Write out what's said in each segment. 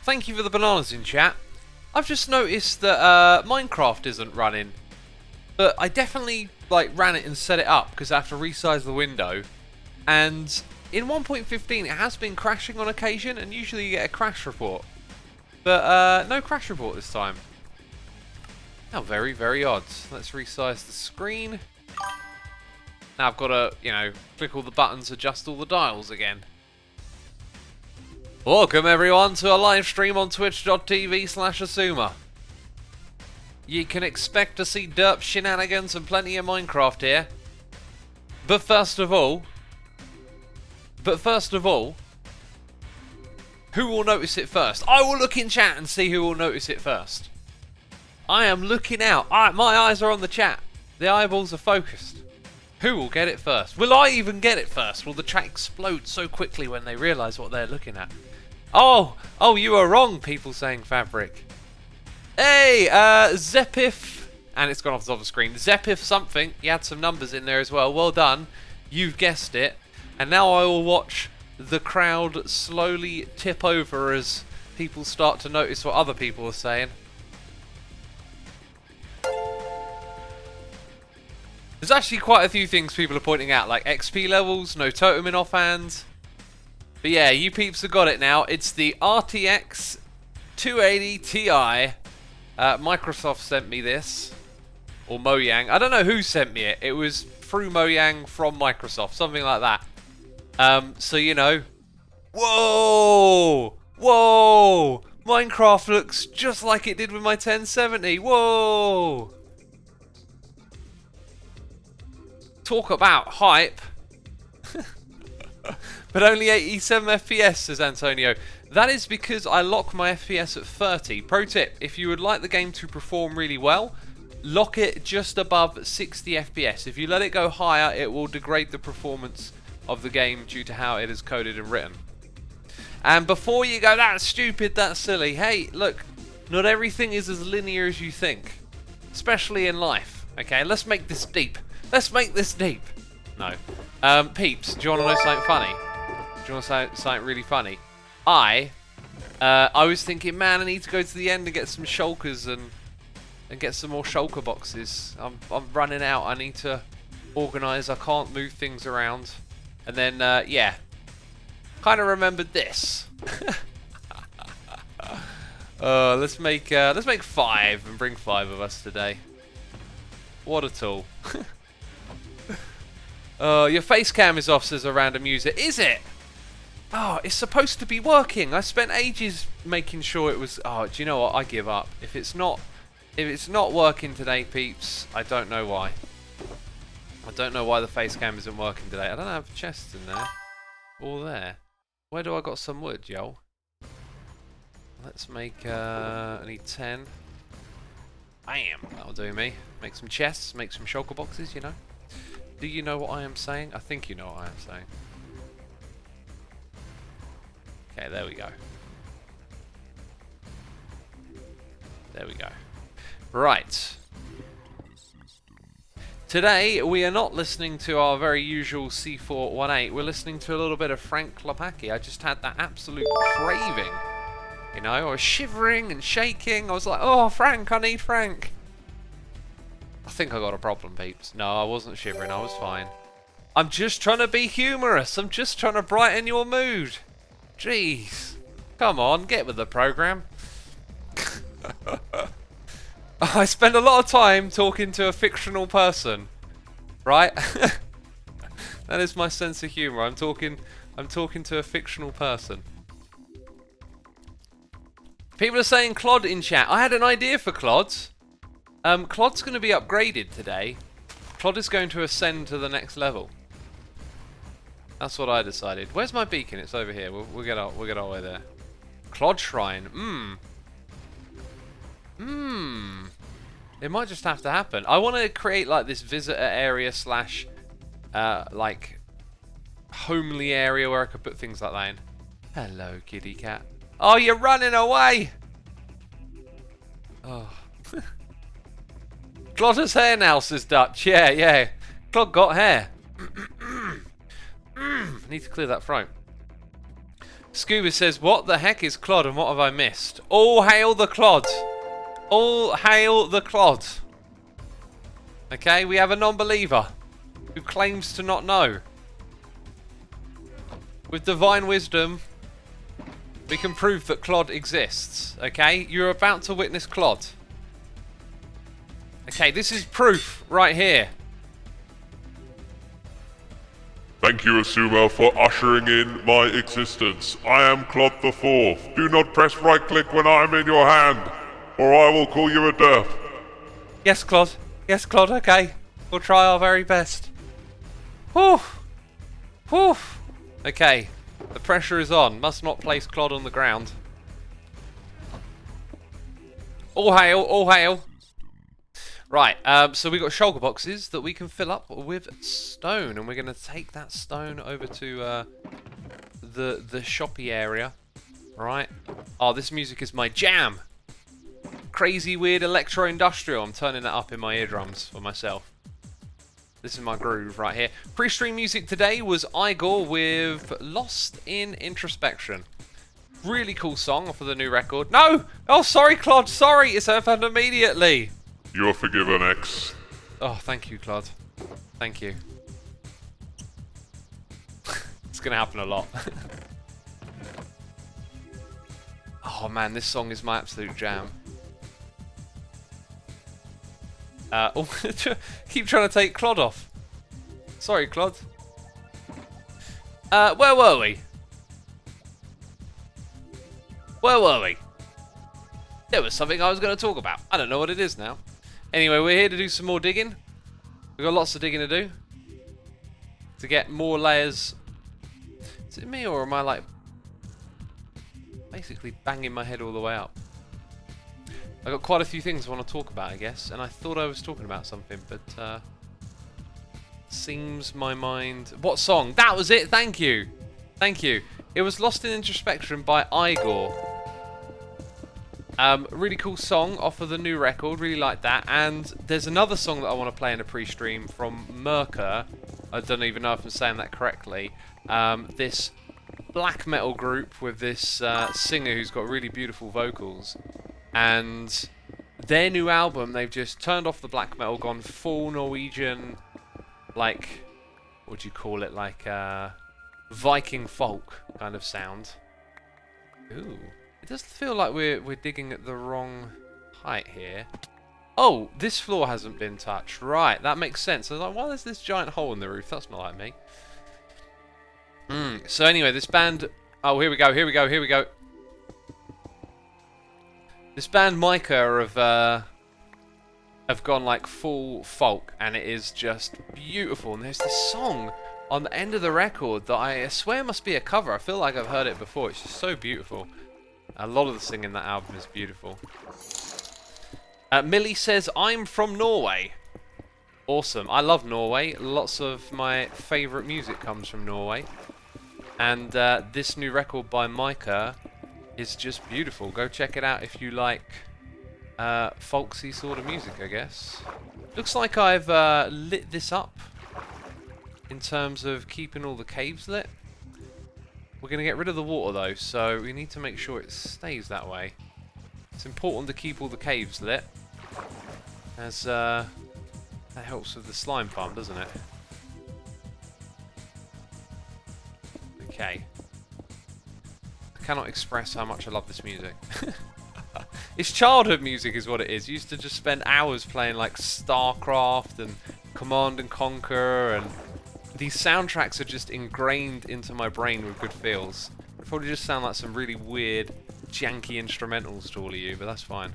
Thank you for the bananas in chat. I've just noticed that Minecraft isn't running, but I definitely ran it and set it up because I have to resize the window. And in 1.15 it has been crashing on occasion, and usually you get a crash report, but no crash report this time. How very, very odd. Let's resize the screen. Now I've got to, click all the buttons, adjust all the dials again. Welcome everyone to a live stream on twitch.tv/Asuma. You can expect to see derp shenanigans and plenty of Minecraft here. But first of all, who will notice it first? I will look in chat and see who will notice it first. I am looking out. My eyes are on the chat. The eyeballs are focused. Who will get it first? Will I even get it first? Will the chat explode so quickly when they realise what they're looking at? Oh, you are wrong, people saying fabric. Hey, Zepif, and it's gone off the top of the screen. Zepif something, you had some numbers in there as well. Well done, you've guessed it. And now I will watch the crowd slowly tip over as people start to notice what other people are saying. There's actually quite a few things people are pointing out, like XP levels, no totem in offhand. But yeah, you peeps have got it now. It's the RTX 280 Ti. Microsoft sent me this. Or Mojang. I don't know who sent me it. It was through Mojang from Microsoft. Something like that. So, Whoa! Whoa! Minecraft looks just like it did with my 1070. Whoa! Talk about hype. But only 87 FPS, says Antonio. That is because I lock my FPS at 30. Pro tip, if you would like the game to perform really well, lock it just above 60 FPS. If you let it go higher, it will degrade the performance of the game due to how it is coded and written. And before you go, that's stupid, that's silly. Hey, look, not everything is as linear as you think. Especially in life. Okay, let's make this deep. Let's make this deep. No. Peeps, do you want to know something funny? Do you want to know something really funny? I was thinking, man, I need to go to the end and get some shulkers and get some more shulker boxes. I'm running out. I need to organise. I can't move things around. And then, yeah, kind of remembered this. Let's make 5 and bring 5 of us today. What a tool. Your face cam is off, says a random user. Is it? Oh, it's supposed to be working. I spent ages making sure it was. Oh, do you know what? I give up. If it's not working today, peeps, I don't know why. I don't know why the face cam isn't working today. I don't have chests in there. All there. Where do I got some wood, yo? Let's make. I need 10. Bam. That'll do me. Make some chests. Make some shulker boxes. You know. Do you know what I am saying? I think you know what I am saying. Okay, there we go. There we go. Right. Today, we are not listening to our very usual C418. We're listening to a little bit of Frank Lopacki. I just had that absolute craving. You know, I was shivering and shaking. I was like, oh, Frank, I need Frank. I think I got a problem, peeps. No, I wasn't shivering. I was fine. I'm just trying to be humorous. I'm just trying to brighten your mood. Jeez. Come on, get with the program. I spend a lot of time talking to a fictional person. Right? That is my sense of humour. I'm talking to a fictional person. People are saying Clod in chat. I had an idea for Clods. Clod's going to be upgraded today. Clod is going to ascend to the next level. That's what I decided. Where's my beacon? It's over here. We'll get our way there. Clod Shrine. It might just have to happen. I want to create like this visitor area slash like homely area where I could put things like that in. Hello, kitty cat. Oh, you're running away! Oh. Clod has hair now, says Dutch. Yeah. Clod got hair. Need to clear that throat. Scuba says, what the heck is Clod and what have I missed? All hail the Clod. All hail the Clod. Okay, we have a non-believer who claims to not know. With divine wisdom, we can prove that Clod exists. Okay, you're about to witness Clod. Okay, this is proof right here. Thank you, Asuma, for ushering in my existence. I am Clod the Fourth. Do not press right-click when I am in your hand, or I will call you a derp. Yes, Clod. Yes, Clod, okay. We'll try our very best. Whew. Whew. Okay, the pressure is on. Must not place Clod on the ground. All hail, all hail. Right, so we've got shulker boxes that we can fill up with stone, and we're going to take that stone over to the shoppy area. Right. Oh, this music is my jam. Crazy, weird, electro-industrial. I'm turning that up in my eardrums for myself. This is my groove right here. Pre-stream music today was Igor with Lost in Introspection. Really cool song off of the new record. No! Oh, sorry, Clod. Sorry, it's happened immediately. You're forgiven, X. Oh, thank you, Clod. Thank you. It's going to happen a lot. Oh, man, this song is my absolute jam. Oh, keep trying to take Clod off. Sorry, Clod. Where were we? Where were we? There was something I was going to talk about. I don't know what it is now. Anyway, we're here to do some more digging. We've got lots of digging to do. To get more layers. Is it me or am I like basically banging my head all the way up? I've got quite a few things I want to talk about, I guess. And I thought I was talking about something, but seems my mind... What song? That was it! Thank you! Thank you. It was Lost in Introspection by Igor. Really cool song off of the new record, really like that. And there's another song that I want to play in a pre-stream from Merker. I don't even know if I'm saying that correctly. This black metal group with this singer who's got really beautiful vocals. And their new album, they've just turned off the black metal, gone full Norwegian, like, what do you call it, like Viking folk kind of sound. Ooh. It does feel like we're digging at the wrong height here. Oh, this floor hasn't been touched. Right, that makes sense. I was like, why is this giant hole in the roof? That's not like me. So anyway, this band... Oh, here we go, here we go, here we go. This band Micah have gone like full folk, and it is just beautiful. And there's this song on the end of the record that I swear must be a cover. I feel like I've heard it before. It's just so beautiful. A lot of the singing in that album is beautiful. Millie says, I'm from Norway. Awesome. I love Norway. Lots of my favourite music comes from Norway. And this new record by Micah is just beautiful. Go check it out if you like folksy sort of music, I guess. Looks like I've lit this up in terms of keeping all the caves lit. We're going to get rid of the water though, so we need to make sure it stays that way. It's important to keep all the caves lit, as that helps with the slime farm, doesn't it? Okay. I cannot express how much I love this music. It's childhood music is what it is. Used to just spend hours playing like StarCraft and Command and Conquer, and these soundtracks are just ingrained into my brain with good feels. They probably just sound like some really weird, janky instrumentals to all of you, but that's fine.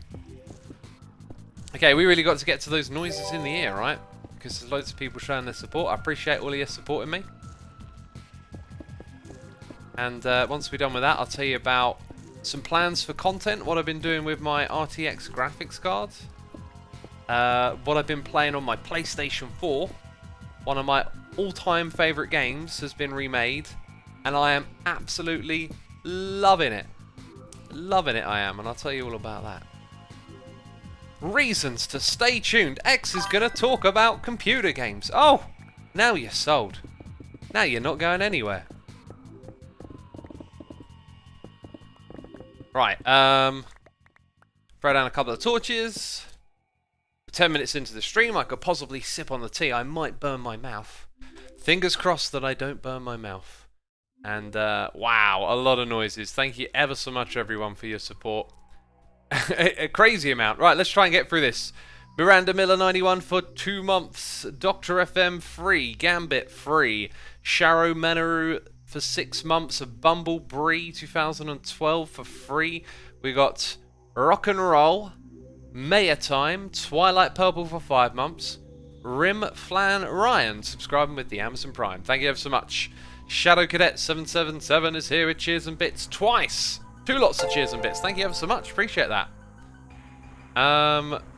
Okay, we really got to get to those noises in the ear, right? Because there's loads of people showing their support. I appreciate all of you supporting me. And once we're done with that, I'll tell you about some plans for content, what I've been doing with my RTX graphics card, what I've been playing on my PlayStation 4. One of my all-time favourite games has been remade, and I am absolutely loving it. Loving it, I am, and I'll tell you all about that. Reasons to stay tuned. X is going to talk about computer games. Oh, now you're sold. Now you're not going anywhere. Right, throw down a couple of torches. 10 minutes into the stream, I could possibly sip on the tea. I might burn my mouth. Fingers crossed that I don't burn my mouth. And, wow, a lot of noises. Thank you ever so much, everyone, for your support. A crazy amount. Right, let's try and get through this. Miranda Miller 91 for 2 months. Dr. FM free. Gambit free. Sharo Manaru for 6 months. Bumble Bree 2012 for free. We got Rock and Roll. Maya Time. Twilight Purple for 5 months. Rim Flan Ryan subscribing with the Amazon Prime. Thank you ever so much. Shadow Cadet 777 is here with cheers and bits twice. 2 lots of cheers and bits. Thank you ever so much. Appreciate that.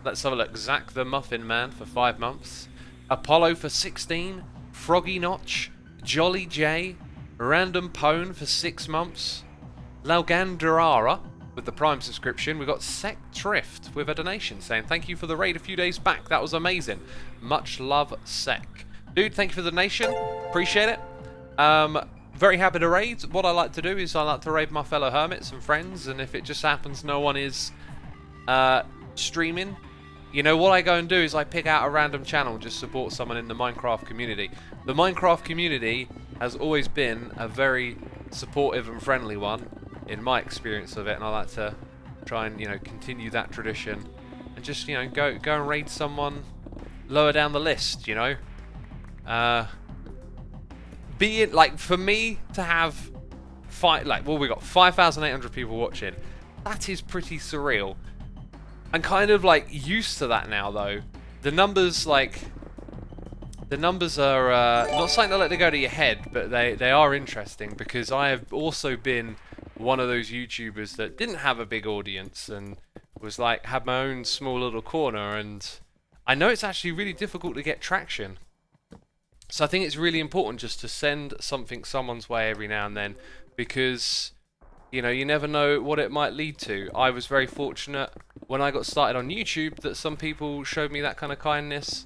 Let's have a look. Zach the Muffin Man for 5 months. Apollo for 16. Froggy Notch. Jolly J. Random Pone for 6 months. Laugandarara with the Prime subscription. We got Sec Trift with a donation saying thank you for the raid a few days back. That was amazing. Much love, Sec. Dude, thank you for the donation. Appreciate it. Very happy to raid. What I like to do is I like to raid my fellow hermits and friends, and if it just happens no one is streaming, you know what I go and do is I pick out a random channel, just support someone in the Minecraft community. The Minecraft community has always been a very supportive and friendly one in my experience of it, and I like to try and, you know, continue that tradition and just, you know, go and raid someone lower down the list, you know. Be it like for me to have we got 5,800 people watching. That is pretty surreal. I'm kind of like used to that now though. The numbers are not something to let go to your head, but they are interesting because I have also been one of those YouTubers that didn't have a big audience and was like had my own small little corner, and I know it's actually really difficult to get traction. So I think it's really important just to send something someone's way every now and then, because, you know, you never know what it might lead to. I was very fortunate when I got started on YouTube that some people showed me that kind of kindness,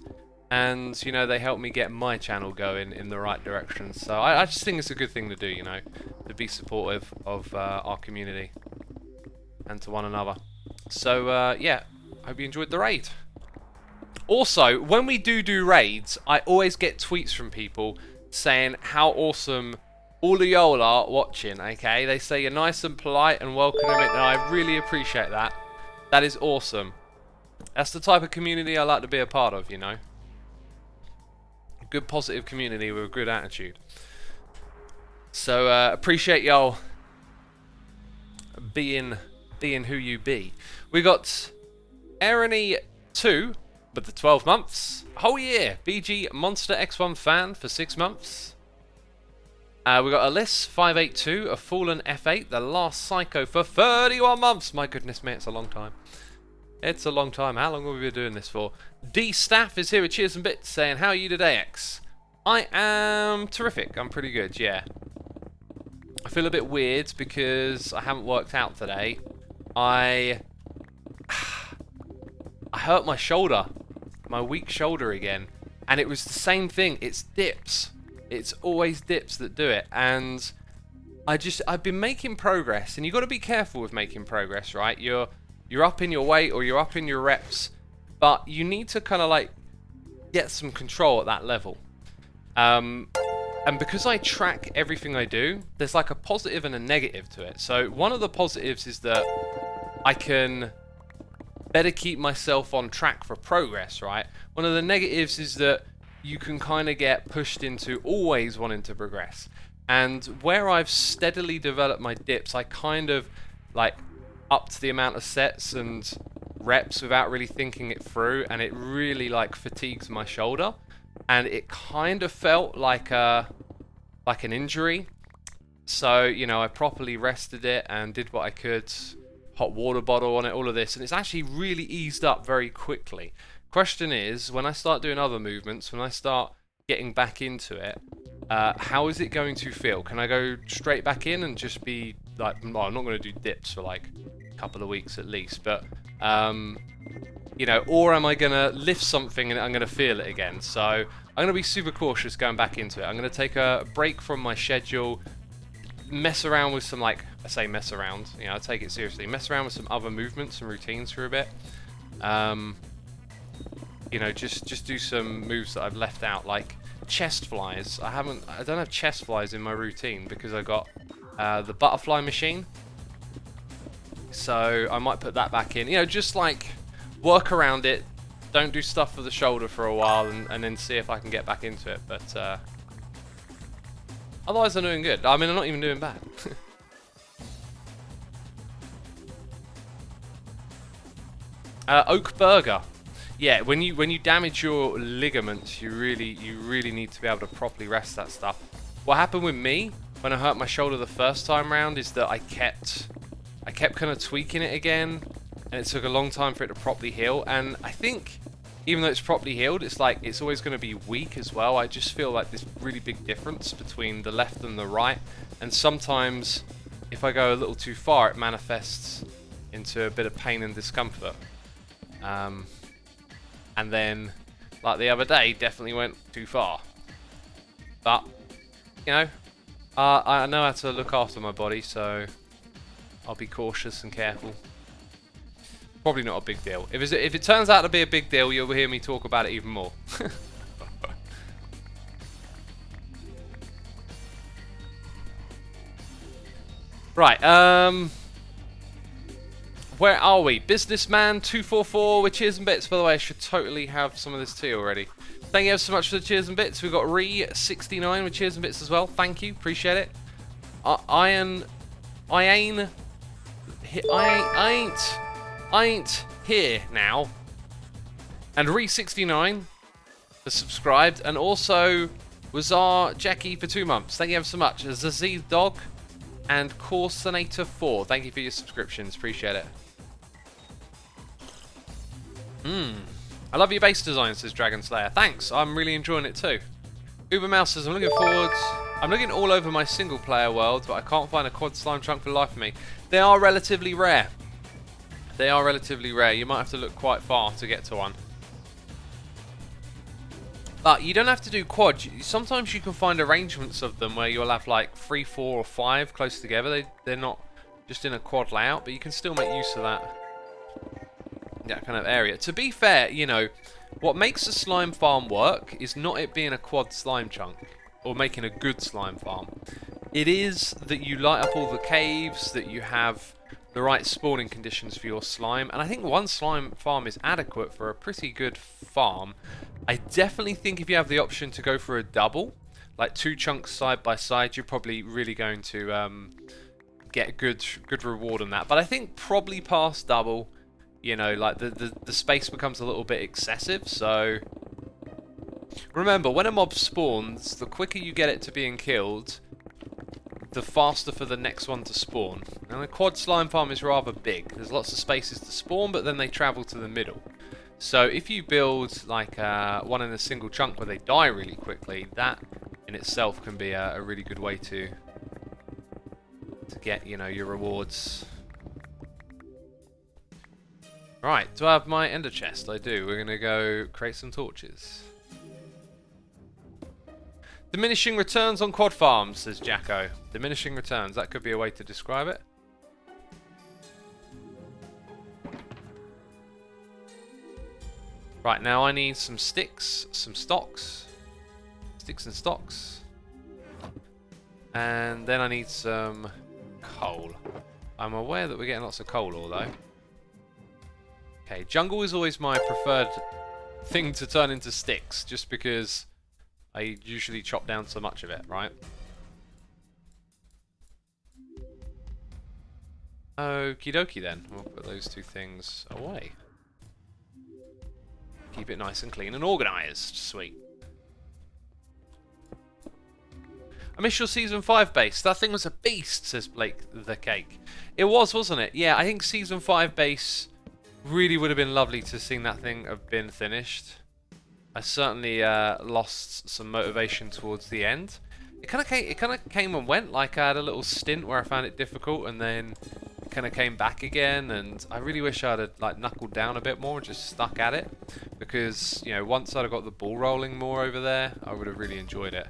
and, you know, they helped me get my channel going in the right direction. So I just think it's a good thing to do, you know, to be supportive of our community and to one another. So, yeah, hope you enjoyed the raid. Also, when we do raids, I always get tweets from people saying how awesome all of y'all are watching, okay? They say you're nice and polite and welcoming, and I really appreciate that. That is awesome. That's the type of community I like to be a part of, you know? A good, positive community with a good attitude. So, appreciate y'all being who you be. We got Erony 2. But the 12 months. Oh yeah, BG Monster X1 fan for 6 months. We got Alyss 582, a Fallen F8, the Last Psycho for 31 months. My goodness me, it's a long time. It's a long time. How long have we been doing this for? D Staff is here with cheers and bits saying, how are you today, X? I am terrific. I'm pretty good, yeah. I feel a bit weird because I haven't worked out today. I hurt my shoulder. My weak shoulder again, and it was the same thing. It's dips. It's always dips that do it, and I've been making progress, and you got to be careful with making progress, right? You're up in your weight or you're up in your reps, but you need to kind of like get some control at that level. And because I track everything I do, there's like a positive and a negative to it. So one of the positives is that I can better keep myself on track for progress, right? One of the negatives is that you can kind of get pushed into always wanting to progress. And where I've steadily developed my dips, I kind of like upped the amount of sets and reps without really thinking it through, and it really like fatigues my shoulder, and it kind of felt like an injury. So, you know, I properly rested it and did what I could. Hot water bottle on it, all of this, and it's actually really eased up very quickly. Question is, when I start doing other movements, when I start getting back into it, how is it going to feel? Can I go straight back in and just be like, well, I'm not going to do dips for like a couple of weeks at least, but you know, or am I going to lift something and I'm going to feel it again? So I'm going to be super cautious going back into it. I'm going to take a break from my schedule, mess around with some, like, I say mess around, you know, I take it seriously, mess around with some other movements and routines for a bit. You know, just do some moves that I've left out, like chest flies. I don't have chest flies in my routine because I got the butterfly machine. So I might put that back in. You know, just like work around it. Don't do stuff for the shoulder for a while and then see if I can get back into it. But otherwise I'm doing good. I mean, I'm not even doing bad. Oak burger. Yeah, when you damage your ligaments, you really need to be able to properly rest that stuff. What happened with me when I hurt my shoulder the first time round is that I kept kind of tweaking it again, and it took a long time for it to properly heal. And I think even though it's properly healed, it's like it's always going to be weak as well. I just feel like this really big difference between the left and the right, and sometimes if I go a little too far, it manifests into a bit of pain and discomfort. And then, like the other day, definitely went too far. But, you know, I know how to look after my body, so I'll be cautious and careful. Probably not a big deal. If it turns out to be a big deal, you'll hear me talk about it even more. Right, where are we? Businessman 244 with cheers and bits. By the way, I should totally have some of this tea already. Thank you so much for the cheers and bits. We've got Re69 with cheers and bits as well. Thank you, appreciate it. I ain't here now. And Re69 has subscribed, and also was our Jackie for 2 months. Thank you ever so much. Zazie Dog and Coursenator 4. Thank you for your subscriptions. Appreciate it. I love your base design, says Dragon Slayer. Thanks. I'm really enjoying it too. Uber Mouse says, I'm looking all over my single player world, but I can't find a quad slime chunk for the life of me. They are relatively rare. They are relatively rare. You might have to look quite far to get to one. But you don't have to do quad. Sometimes you can find arrangements of them where you'll have like 3, 4 or 5 close together. They're not just in a quad layout, but you can still make use of that kind of area. To be fair, you know, what makes a slime farm work is not it being a quad slime chunk or making a good slime farm. It is that you light up all the caves, that you have the right spawning conditions for your slime, and I think one slime farm is adequate for a pretty good farm. I definitely think if you have the option to go for a double, like 2 chunks side by side, you're probably really going to get good reward on that. But I think probably past double, you know, like the space becomes a little bit excessive. So remember, when a mob spawns, the quicker you get it to being killed, the faster for the next one to spawn. And the quad slime farm is rather big. There's lots of spaces to spawn, but then they travel to the middle. So if you build like one in a single chunk where they die really quickly, that in itself can be a really good way to get, you know, your rewards. Right, do I have my ender chest? I do. We're gonna go create some torches. Diminishing returns on quad farms, says Jacko. Diminishing returns, that could be a way to describe it. Right, now I need some sticks, some stocks. Sticks and stocks. And then I need some coal. I'm aware that we're getting lots of coal ore though. Okay, jungle is always my preferred thing to turn into sticks, just because I usually chop down so much of it, right? Okie dokie then. We'll put those 2 things away. Keep it nice and clean and organised. Sweet. I miss your Season 5 base. That thing was a beast, says Blake the Cake. It was, wasn't it? Yeah, I think Season 5 base really would have been lovely to have seen that thing have been finished. I certainly lost some motivation towards the end. It kind of came and went. Like I had a little stint where I found it difficult, and then it kind of came back again. And I really wish I'd have like knuckled down a bit more and just stuck at it, because you know once I'd have got the ball rolling more over there, I would have really enjoyed it.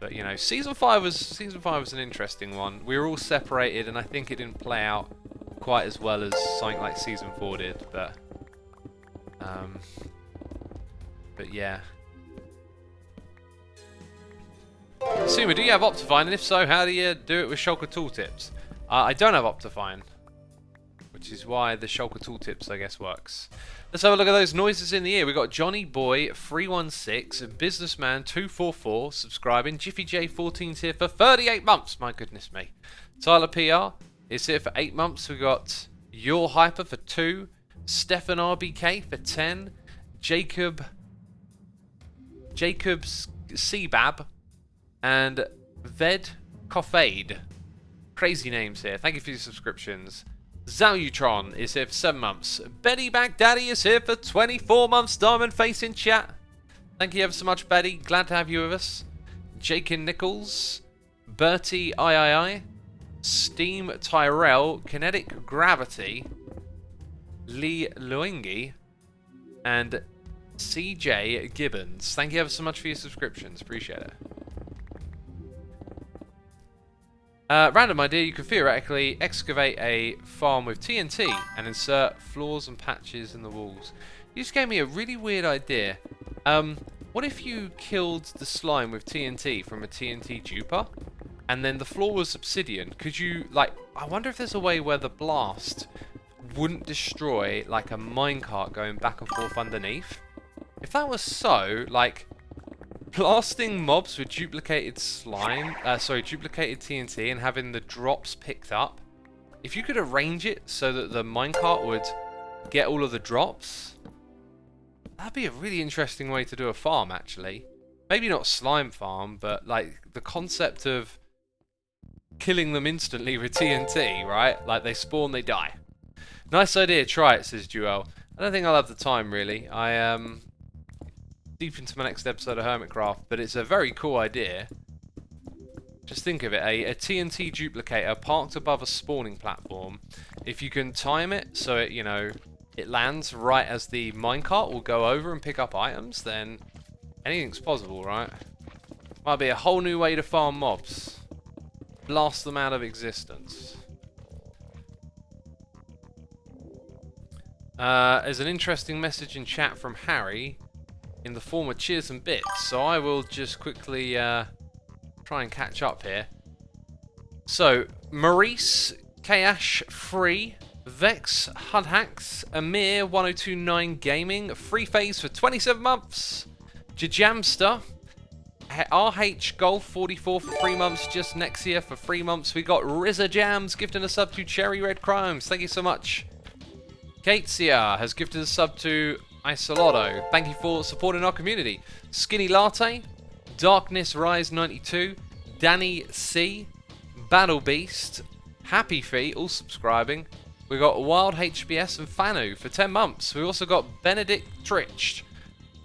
But you know, season 5 was an interesting one. We were all separated, and I think it didn't play out quite as well as something like season 4 did. But yeah. Suma, do you have Optifine? And if so, how do you do it with Shulker tooltips? I don't have Optifine, which is why the Shulker tooltips, I guess, works. Let's have a look at those noises in the ear. We got Johnny Boy 316, Businessman 244 subscribing, Jiffy J 14's here for 38 months. My goodness me. Tyler PR is here for 8 months. We got Your Hyper for 2, Stefan RBK for 10, Jacob's Cbab, and Ved Coffade. Crazy names here. Thank you for your subscriptions. Zautron is here for 7 months. Betty Baghdaddy is here for 24 months. Diamond Face in chat. Thank you ever so much, Betty. Glad to have you with us. Jakin Nichols, Bertie III, Steam Tyrell, Kinetic Gravity, Lee Luingi, and CJ Gibbons. Thank you ever so much for your subscriptions. Appreciate it. Random idea, you could theoretically excavate a farm with TNT and insert floors and patches in the walls. You just gave me a really weird idea. What if you killed the slime with TNT from a TNT duper, and then the floor was obsidian? Could you, like, I wonder if there's a way where the blast wouldn't destroy, like, a minecart going back and forth underneath? If that was so, like, blasting mobs with duplicated duplicated TNT and having the drops picked up. If you could arrange it so that the minecart would get all of the drops, that'd be a really interesting way to do a farm, actually. Maybe not slime farm, but like the concept of killing them instantly with TNT, right? Like they spawn, they die. Nice idea, try it, says Joel. I don't think I'll have the time, really. I am deep into my next episode of Hermitcraft, but it's a very cool idea. Just think of it, a TNT duplicator parked above a spawning platform. If you can time it so it, you know, it lands right as the minecart will go over and pick up items, then anything's possible, right? Might be a whole new way to farm mobs. Blast them out of existence. There's an interesting message in chat from Harry in the form of cheers and bits, so I will just quickly try and catch up here. So, Maurice, Kayash Free, Vex, Hudhacks, Amir 1029 Gaming, Free Phase for 27 months, Jajamster, RH Golf 44 for 3 months, just next year for 3 months. We got Rizza Jams gifting a sub to Cherry Red Crimes. Thank you so much. Katesia has gifted a sub to Isolado. Thank you for supporting our community. Skinny Latte, Darkness Rise 92, Danny C, Battle Beast, Happy Feet, all subscribing. We got Wild HBS and Fanu for 10 months. We also got Benedict Tritched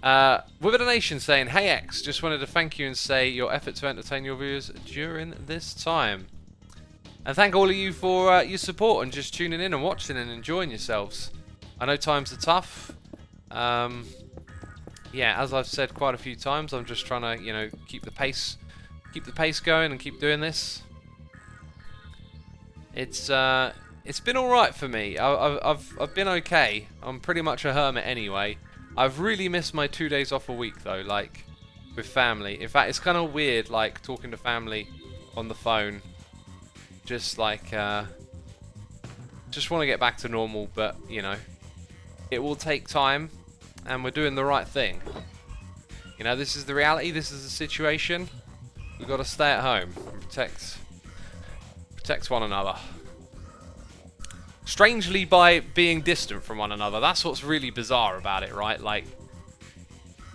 with a donation saying, "Hey X, just wanted to thank you and say your effort to entertain your viewers during this time." And thank all of you for your support and just tuning in and watching and enjoying yourselves. I know times are tough. Yeah, as I've said quite a few times, I'm just trying to, you know, keep the pace going and keep doing this. It's been all right for me. I've been okay. I'm pretty much a hermit anyway. I've really missed my 2 days off a week though, like with family. In fact, it's kind of weird, like talking to family on the phone. Just like, just want to get back to normal, but you know, it will take time. And we're doing the right thing. You know, this is the reality, this is the situation. We've got to stay at home and protect one another. Strangely, by being distant from one another. That's what's really bizarre about it, right? Like,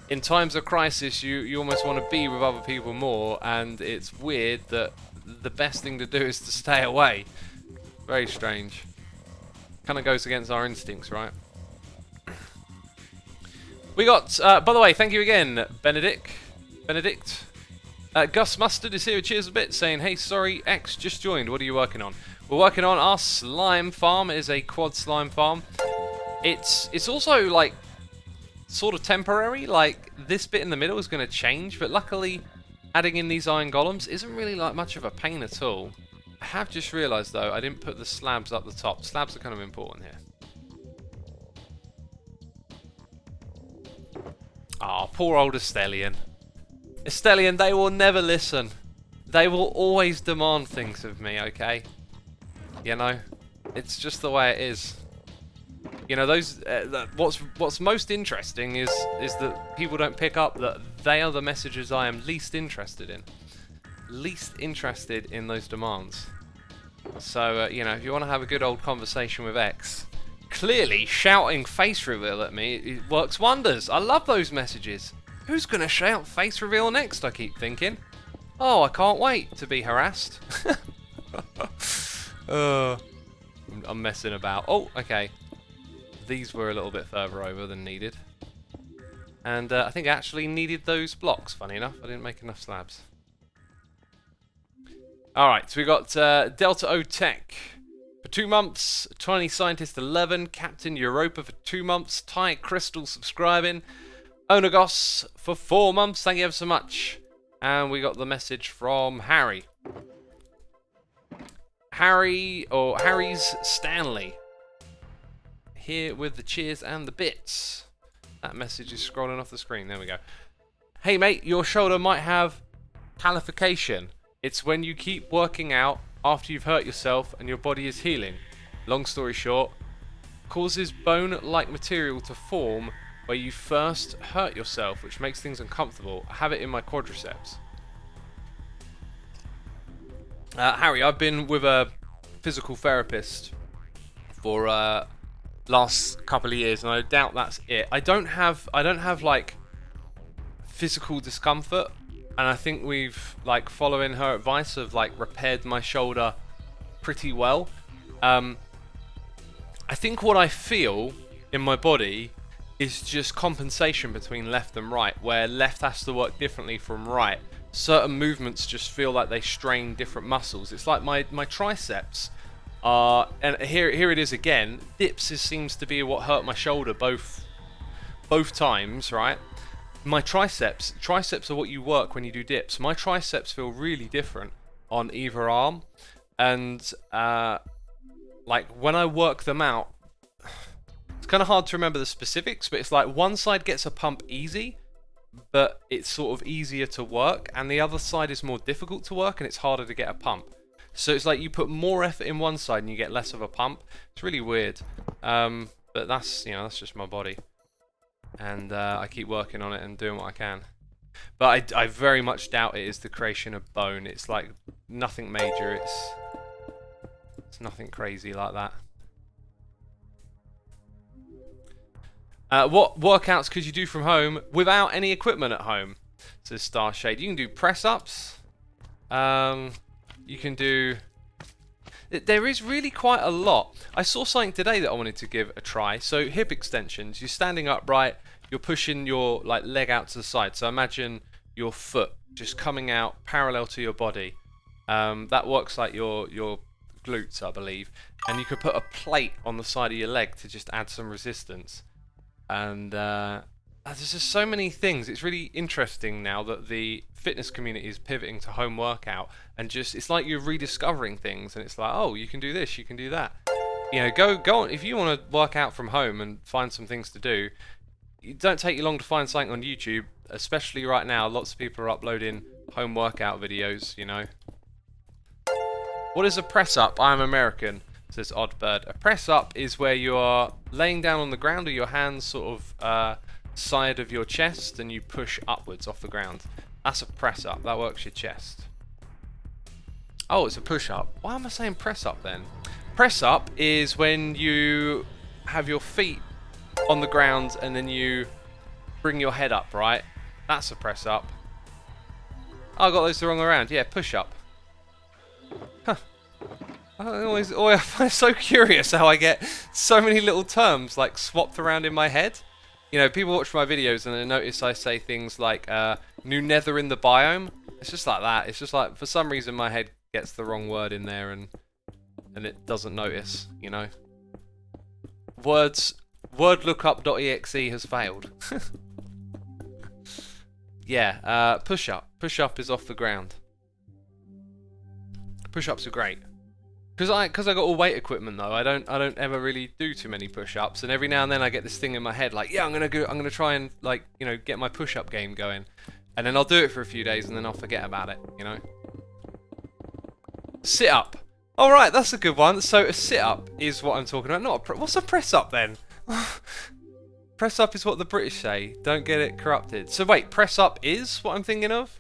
in times of crisis, you almost want to be with other people more, and it's weird that the best thing to do is to stay away. Very strange. Kind of goes against our instincts, right? We got, by the way, thank you again, Benedict. Gus Mustard is here with cheers a bit, saying, "Hey, sorry, X just joined. What are you working on?" We're working on our slime farm. It is a quad slime farm. It's also like sort of temporary. Like this bit in the middle is going to change, but luckily Adding in these iron golems isn't really like much of a pain at all. I have just realised though I didn't put the slabs up the top. Slabs are kind of important here. Oh, poor old Estelian. Estelian, they will never listen. They will always demand things of me, okay? You know, it's just the way it is. You know, those. What's most interesting is that people don't pick up that they are the messages I am least interested in. Least interested in those demands. So you know, if you want to have a good old conversation with X, clearly shouting face reveal at me it works wonders. I love those messages. Who's gonna shout face reveal next? I keep thinking. Oh, I can't wait to be harassed. I'm messing about. Oh, okay. These were a little bit further over than needed. And I think I actually needed those blocks, funny enough. I didn't make enough slabs. Alright, so we got Delta O Tech for 2 months, 20 Scientist 11, Captain Europa for 2 months, Ty Crystal subscribing, Onagos for 4 months, thank you ever so much. And we got the message from Harry. Harry's Stanley. Here with the cheers and the bits. That message is scrolling off the screen. There we go. Hey mate, your shoulder might have calification. It's when you keep working out after you've hurt yourself and your body is healing. Long story short, causes bone-like material to form where you first hurt yourself, which makes things uncomfortable. I have it in my quadriceps. Harry, I've been with a physical therapist for last couple of years, and I doubt that's it. I don't have like physical discomfort, and I think we've, like, following her advice, have like repaired my shoulder pretty well. I think what I feel in my body is just compensation between left and right, where left has to work differently from right. Certain movements just feel like they strain different muscles. It's like my triceps are, and here it is again. Dips seems to be what hurt my shoulder both times, right? My triceps are what you work when you do dips. My triceps feel really different on either arm, and like when I work them out, it's kind of hard to remember the specifics, but it's like one side gets a pump easy, but it's sort of easier to work, and the other side is more difficult to work and it's harder to get a pump. So it's like you put more effort in one side and you get less of a pump. It's really weird, but that's, you know, that's just my body, and I keep working on it and doing what I can. But I very much doubt it is the creation of bone. It's like nothing major. It's nothing crazy like that. What workouts could you do from home without any equipment at home? Says Starshade. You can do press-ups. You can do... There is really quite a lot. I saw something today that I wanted to give a try. So hip extensions. You're standing upright. You're pushing your leg out to the side. So imagine your foot just coming out parallel to your body. That works like your glutes, I believe. And you could put a plate on the side of your leg to just add some resistance. And there's just so many things. It's really interesting now that the fitness community is pivoting to home workout, and just it's like you're rediscovering things, and it's like, oh, you can do this, you can do that. You know, go on if you want to work out from home and find some things to do. It don't take you long to find something on YouTube, especially right now. Lots of people are uploading home workout videos, you know. What is a press up? I'm American, says Oddbird. A press up is where you are laying down on the ground with your hands sort of side of your chest, and you push upwards off the ground. That's a press up. That works your chest. Oh, it's a push up. Why am I saying press up then? Press up is when you have your feet on the ground and then you bring your head up, right? That's a press up. Oh, I got those the wrong way around. Yeah, push up. Huh. I find it so curious how I get so many little terms like swapped around in my head. You know, people watch my videos and they notice I say things like new Nether in the biome. It's just like that. It's just like, for some reason my head gets the wrong word in there and it doesn't notice, you know. Wordlookup.exe has failed. Yeah, push-up. Push-up is off the ground. Push-ups are great. Because I got all weight equipment though, I don't ever really do too many push-ups, and every now and then I get this thing in my head like, yeah, I'm gonna try and, like, you know, get my push-up game going, and then I'll do it for a few days and then I'll forget about it, you know. Sit-up. All right, that's a good one. So a sit-up is what I'm talking about. Not a what's a press-up then? Press-up is what the British say. Don't get it corrupted. So wait, press-up is what I'm thinking of?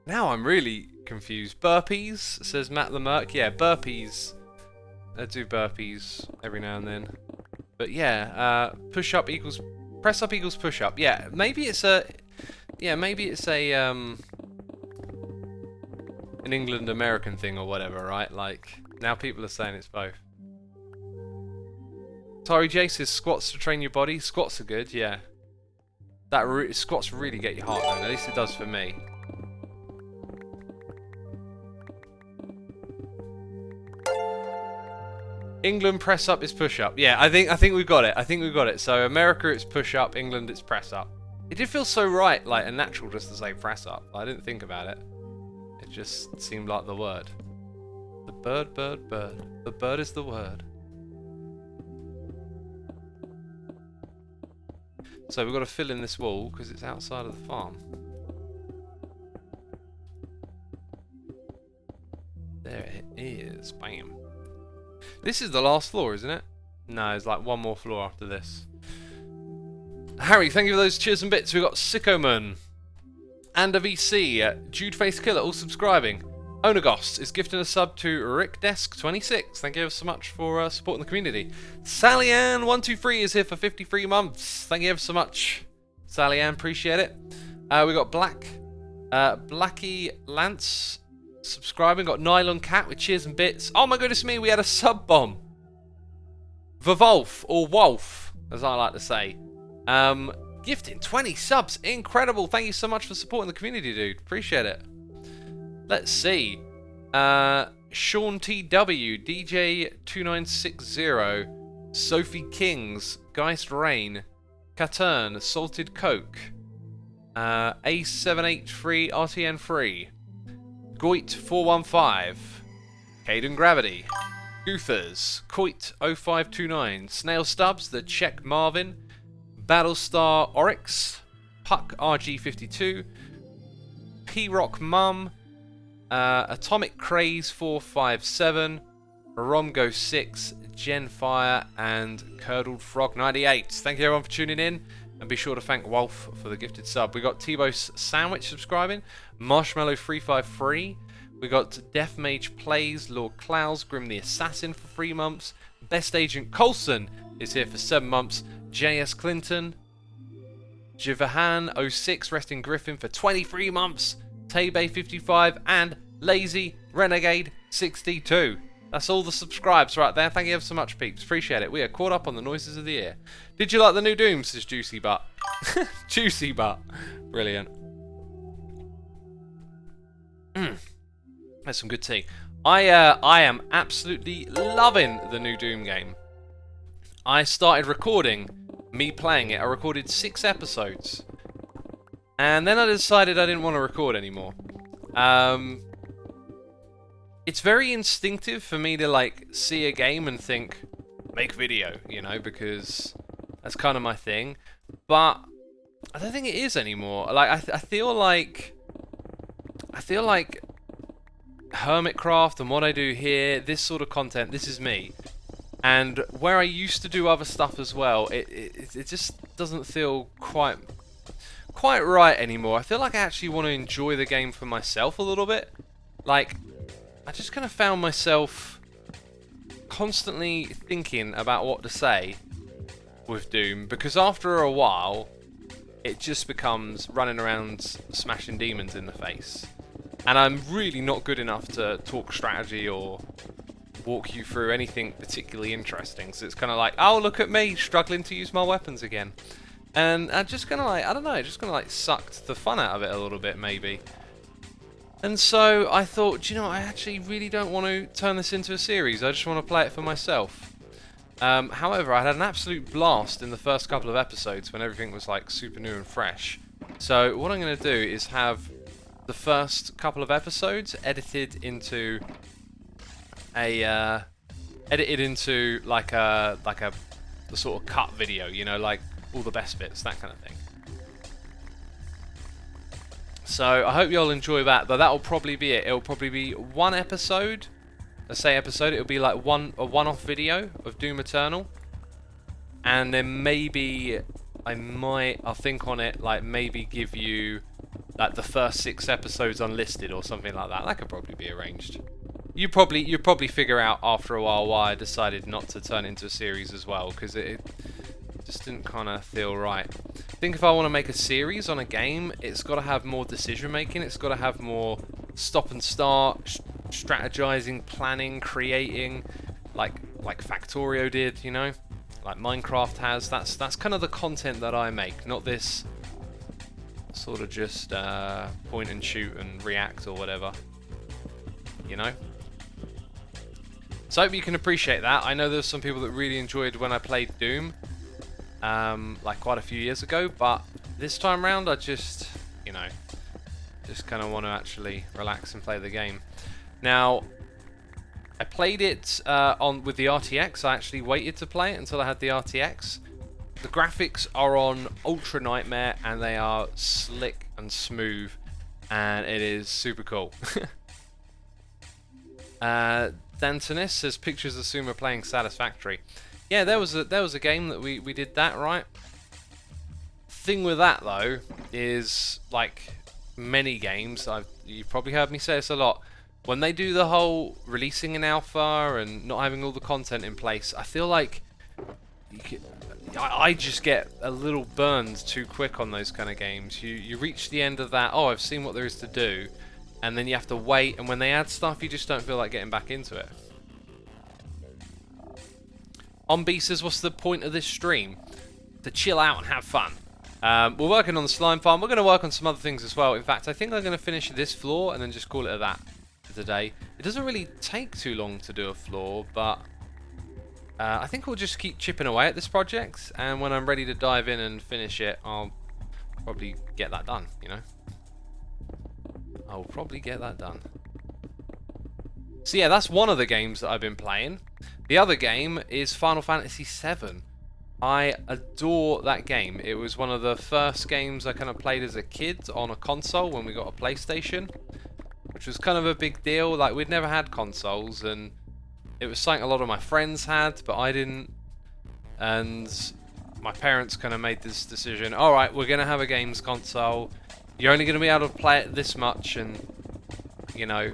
Now I'm really confused. Burpees, says Matt the Merc. Yeah, burpees. I do burpees every now and then. But yeah, push-up equals... Press-up equals push-up. Yeah, maybe it's a... Yeah, maybe it's a... an England-American thing or whatever, right? Like, now people are saying it's both. Tari J says squats to train your body. Squats are good, yeah. Squats really get your heart going. At least it does for me. England press up is push up. Yeah, I think we've got it. I think we've got it. So America it's push up, England it's press up. It did feel so right, like, and natural just to say press up. I didn't think about it. It just seemed like the word. The bird, bird, bird. The bird is the word. So we've got to fill in this wall because it's outside of the farm. There it is. Bam. This is the last floor, isn't it? No, there's like one more floor after this. Harry, thank you for those cheers and bits. We've got Sickoman, and a VC, Jude Face Killer, all subscribing. Onagos is gifting a sub to RickDesk26. Thank you ever so much for supporting the community. SallyAnn123 is here for 53 months. Thank you ever so much, SallyAnn. Appreciate it. We got Blackie Lance subscribing. Got Nylon Cat with cheers and bits. Oh my goodness me, we had a sub bomb. Vavolf, or Wolf, as I like to say. Gifting 20 subs. Incredible. Thank you so much for supporting the community, dude. Appreciate it. Let's see. Sean TW, DJ2960, Sophie Kings, Geist Rain, Catern, Salted Coke, A783 RTN3, Goit415, Caden Gravity, Goofers, Coit0529, Snail Stubbs, The Czech Marvin, Battlestar Oryx, Puck RG52, P-Rock Mum, Atomic Craze 457, Romgo 6, Genfire, and Curdled Frog 98. Thank you everyone for tuning in, and be sure to thank Wolf for the gifted sub. We got T-Bo's Sandwich subscribing, Marshmallow 353. We got Death Mage Plays, Lord Klaus, Grim the Assassin for 3 months. Best Agent Coulson is here for 7 months. JS Clinton, Jivahan 06, Resting Griffin for 23 months. Taybay 55 and Lazy Renegade 62. That's all the subscribes right there. Thank you ever so much, peeps. Appreciate it. We are caught up on the noises of the year. Did you like the new Doom? Says Juicy Butt. Juicy Butt. Brilliant. That's some good tea. I am absolutely loving the new Doom game. I started recording me playing it. I recorded 6 episodes. And then I decided I didn't want to record anymore. It's very instinctive for me to, like, see a game and think, make video, you know, because that's kind of my thing. But I don't think it is anymore. Like, I feel like Hermitcraft and what I do here, this sort of content, this is me. And where I used to do other stuff as well, it just doesn't feel quite right anymore. I feel like I actually want to enjoy the game for myself a little bit. Like, I just kind of found myself constantly thinking about what to say with Doom, because after a while, it just becomes running around smashing demons in the face. And I'm really not good enough to talk strategy or walk you through anything particularly interesting. So it's kind of like, oh, look at me struggling to use my weapons again. And I just kind of like, I don't know, just kind of like sucked the fun out of it a little bit, maybe. And so I thought, do you know what, I actually really don't want to turn this into a series. I just want to play it for myself. However, I had an absolute blast in the first couple of episodes when everything was like super new and fresh. So what I'm going to do is have the first couple of episodes edited into a like a the sort of cut video, you know, like all the best bits, that kind of thing. So I hope you'll enjoy that, but that'll probably be it. It'll probably be one episode. Let's say episode. It'll be like a one-off video of Doom Eternal, and then maybe I'll think on it. Like maybe give you like the first 6 episodes unlisted or something like that. That could probably be arranged. You'd probably figure out after a while why I decided not to turn into a series as well, because it just didn't kind of feel right. I think if I want to make a series on a game, it's got to have more decision making. It's got to have more stop and start, strategizing, planning, creating, like Factorio did, you know, like Minecraft has. That's kind of the content that I make, not this sort of just point and shoot and react or whatever, you know. So I hope you can appreciate that. I know there's some people that really enjoyed when I played Doom, like quite a few years ago, but this time around I just, you know, just kind of want to actually relax and play the game. Now, I played it with the RTX. I actually waited to play it until I had the RTX. The graphics are on Ultra Nightmare and they are slick and smooth, and it is super cool. Dantonis says pictures of Sumo playing Satisfactory. Yeah, there was a game that we did that, right? Thing with that though is, like many games, you've probably heard me say this a lot, when they do the whole releasing an alpha and not having all the content in place, I feel like I just get a little burned too quick on those kind of games. You reach the end of that, oh, I've seen what there is to do, and then you have to wait, and when they add stuff, you just don't feel like getting back into it. OnB says, what's the point of this stream? To chill out and have fun. We're working on the slime farm. We're going to work on some other things as well. In fact, I think I'm going to finish this floor and then just call it a that for today. It doesn't really take too long to do a floor, but I think we'll just keep chipping away at this project, and when I'm ready to dive in and finish it, I'll probably get that done, you know? I'll probably get that done. So yeah, that's one of the games that I've been playing. The other game is Final Fantasy VII. I adore that game. It was one of the first games I kind of played as a kid on a console when we got a PlayStation, which was kind of a big deal. Like, we'd never had consoles, and it was something a lot of my friends had, but I didn't. And my parents kind of made this decision, alright, we're going to have a games console. You're only going to be able to play it this much, and, you know,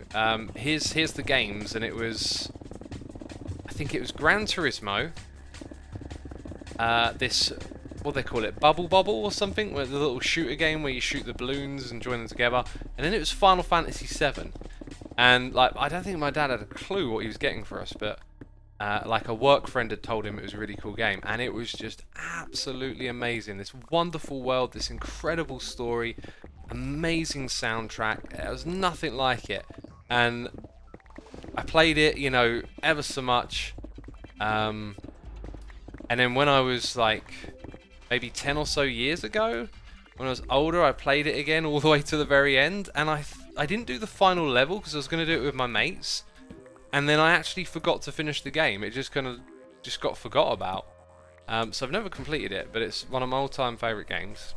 here's the games. And it was, I think it was Gran Turismo. This, what do they call it, Bubble or something, where the little shooter game where you shoot the balloons and join them together. And then it was Final Fantasy VII. And, like, I don't think my dad had a clue what he was getting for us, but like a work friend had told him it was a really cool game, and it was just absolutely amazing. This wonderful world, this incredible story, amazing soundtrack. There was nothing like it, and I played it, you know, ever so much. And then when I was like maybe 10 or so years ago, when I was older, I played it again all the way to the very end, and I didn't do the final level because I was going to do it with my mates, and then I actually forgot to finish the game. It just kind of got forgot about. So I've never completed it, but it's one of my all-time favourite games.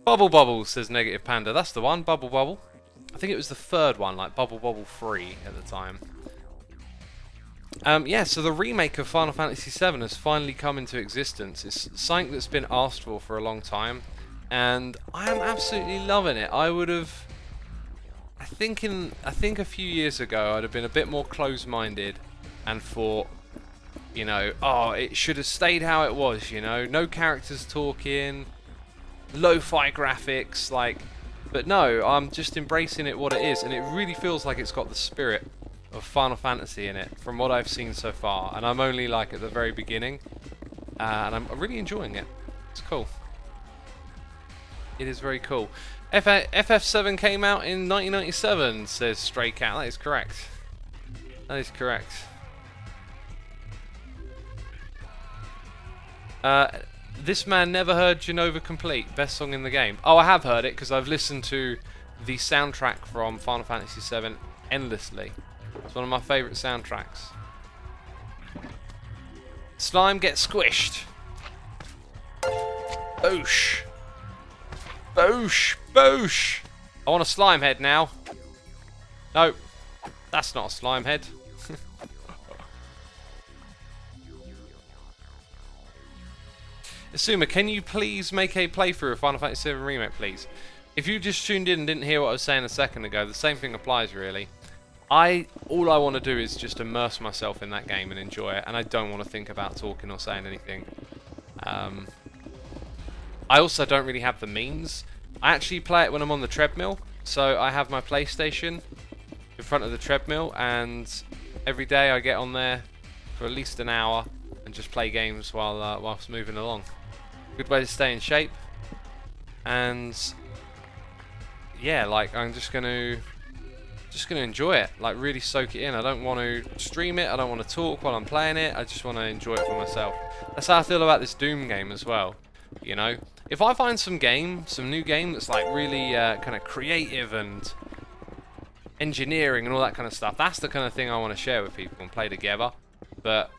Bubble says Negative Panda. That's the one, Bubble. I think it was the third one, like Bubble 3 at the time. Yeah, so the remake of Final Fantasy VII has finally come into existence. It's something that's been asked for a long time, and I am absolutely loving it. I think a few years ago I'd have been a bit more close-minded and thought, you know, oh, it should have stayed how it was, you know, no characters talking, lo-fi graphics, like, but no, I'm just embracing it what it is, and it really feels like it's got the spirit of Final Fantasy in it from what I've seen so far, and I'm only like at the very beginning, and I'm really enjoying it. It's cool. It is very cool. FF7 came out in 1997, says Stray Cat. That is correct. That is correct. This man never heard Genova Complete, best song in the game. Oh, I have heard it because I've listened to the soundtrack from Final Fantasy VII endlessly. It's one of my favourite soundtracks. Slime gets squished. Boosh. Boosh. Boosh. I want a slime head now. No, that's not a slime head. Asuma, can you please make a playthrough of Final Fantasy VII Remake, please? If you just tuned in and didn't hear what I was saying a second ago, the same thing applies, really. All I want to do is just immerse myself in that game and enjoy it, and I don't want to think about talking or saying anything. I also don't really have the means. I actually play it when I'm on the treadmill, so I have my PlayStation in front of the treadmill, and every day I get on there for at least an hour and just play games whilst moving along. Good way to stay in shape, and yeah, like I'm just gonna enjoy it, like really soak it in. I don't want to stream it, I don't want to talk while I'm playing it, I just want to enjoy it for myself. That's how I feel about this Doom game as well, you know. If I find some new game that's like really kind of creative and engineering and all that kind of stuff, that's the kind of thing I want to share with people and play together. But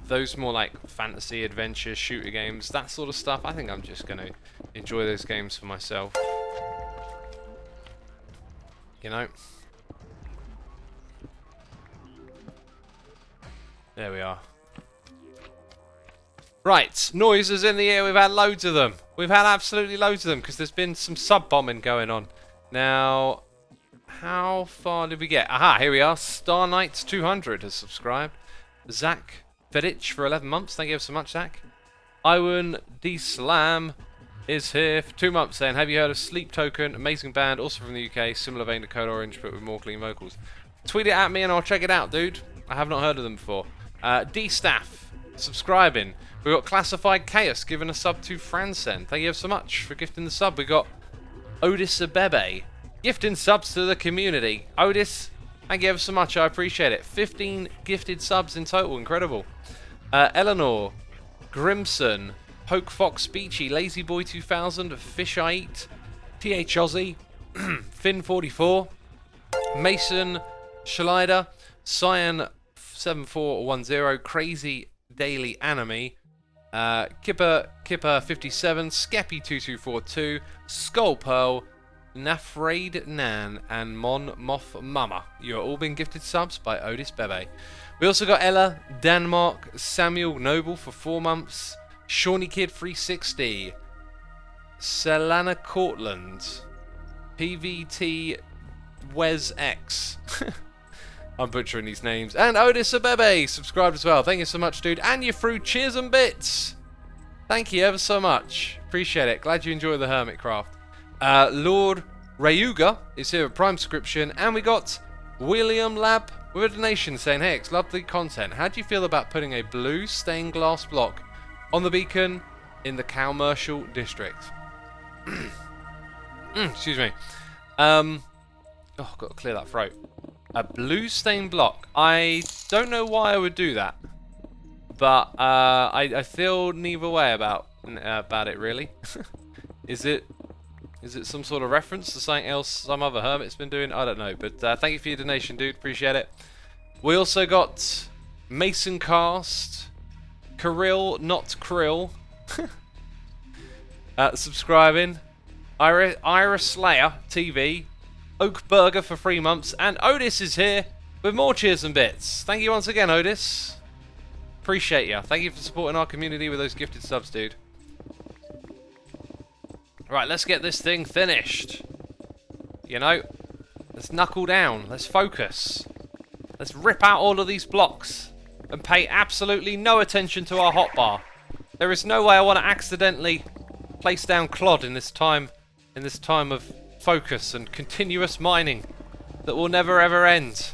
those more like fantasy, adventure, shooter games, that sort of stuff, I think I'm just going to enjoy those games for myself. You know? There we are. Right, noises in the air, we've had loads of them. We've had absolutely loads of them because there's been some sub-bombing going on. Now, how far did we get? Aha, here we are. Star Knight 200 has subscribed. Zach Fedich for 11 months. Thank you so much, Zach. Iwan D. Slam is here for 2 months saying, have you heard of Sleep Token? Amazing band, also from the UK. Similar vein to Code Orange, but with more clean vocals. Tweet it at me and I'll check it out, dude. I have not heard of them before. D. Staff subscribing. We got Classified Chaos giving a sub to Fransen. Thank you so much for gifting the sub. We got Otis Abebe gifting subs to the community. Otis, thank you ever so much. I appreciate it. 15 gifted subs in total. Incredible. Eleanor, Grimson, Poke Fox Beachy, Lazy Boy 2000, Fish I Eat, TH Aussie, Finn44, Mason Schleider, Cyan 7410, Crazy Daily Anime, Kipper 57, Skeppy 2242, Skull Pearl, Nafraid Nan, and Mon Moth Mama. You are all being gifted subs by Otis Bebe. We also got Ella, Denmark, Samuel Noble for 4 months, Shawnee Kid 360, Selana Cortland, PVT Wes X. I'm butchering these names. And Otis Abebe subscribed as well. Thank you so much, dude. And you're through cheers and bits. Thank you ever so much. Appreciate it. Glad you enjoy the Hermitcraft. Lord Rayuga is here with Prime subscription. And we got William Lab with a donation saying, hey, X, love the content. How do you feel about putting a blue stained glass block on the beacon in the commercial district? Excuse me. Oh, I've got to clear that throat. A blue stained block. I don't know why I would do that, but I feel neither way about it really. Is it some sort of reference to something else some other hermit's been doing? I don't know, but thank you for your donation, dude. Appreciate it. We also got Mason Cast, Kirill not Krill, subscribing, Ira Slayer TV, Oak Burger for 3 months, and Otis is here with more cheers and bits. Thank you once again, Otis. Appreciate you. Thank you for supporting our community with those gifted subs, dude. Right, let's get this thing finished. You know, let's knuckle down. Let's focus. Let's rip out all of these blocks and pay absolutely no attention to our hotbar. There is no way I want to accidentally place down Clod in this time of focus and continuous mining that will never ever end,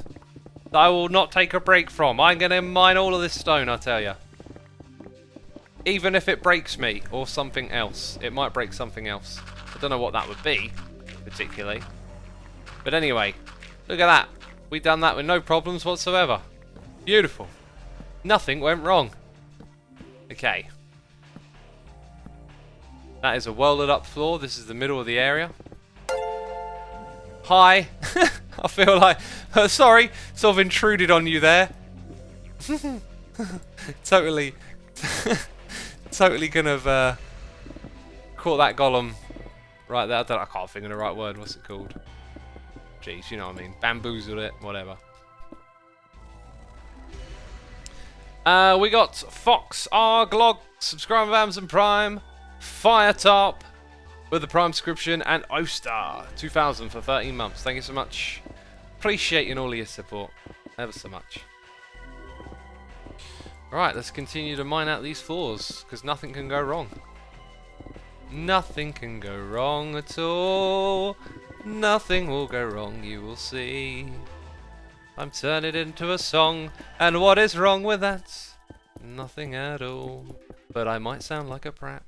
that I will not take a break from. I'm going to mine all of this stone, I tell you. Even if it breaks me or something else. It might break something else. I don't know what that would be, particularly. But anyway, look at that. We've done that with no problems whatsoever. Beautiful. Nothing went wrong. Okay. That is a welded up floor. This is the middle of the area. Hi. I feel like... sorry, sort of intruded on you there. Totally... totally gonna have caught that golem right there. I can't think of the right word. What's it called? Jeez, you know what I mean. Bamboozled it. Whatever. We got Fox, Glog, subscribe with Amazon Prime, Firetop with the Prime subscription, and Ostar 2000 for 13 months. Thank you so much. Appreciating all of your support ever so much. Right, let's continue to mine out these floors because nothing can go wrong. Nothing can go wrong at all. Nothing will go wrong, you will see. I'm turning it into a song, and what is wrong with that? Nothing at all. But I might sound like a prat.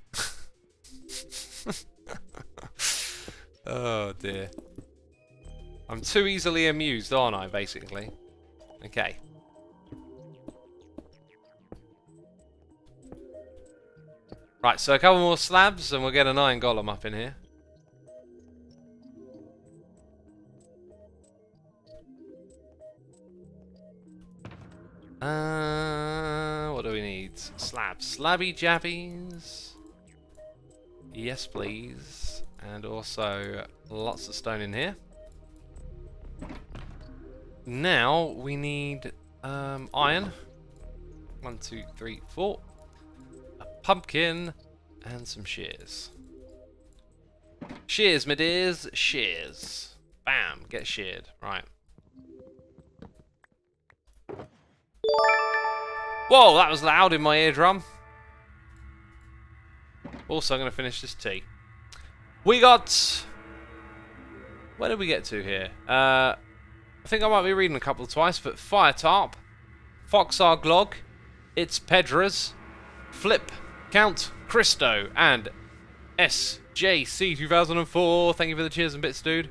Oh dear. I'm too easily amused, aren't I, basically? Okay. Right, so a couple more slabs, and we'll get an iron golem up in here. What do we need? Slabs. Slabby jabbies. Yes, please. And also lots of stone in here. Now we need iron. 1, 2, 3, 4. A pumpkin and some shears. Shears, my dears. Shears. Bam. Get sheared. Right. Whoa, that was loud in my eardrum. Also, I'm going to finish this tea. We got... Where did we get to here? I think I might be reading a couple twice, but Firetop, Foxar Glog, It's Pedras, Flip, Count, Christo, and SJC2004. Thank you for the cheers and bits, dude.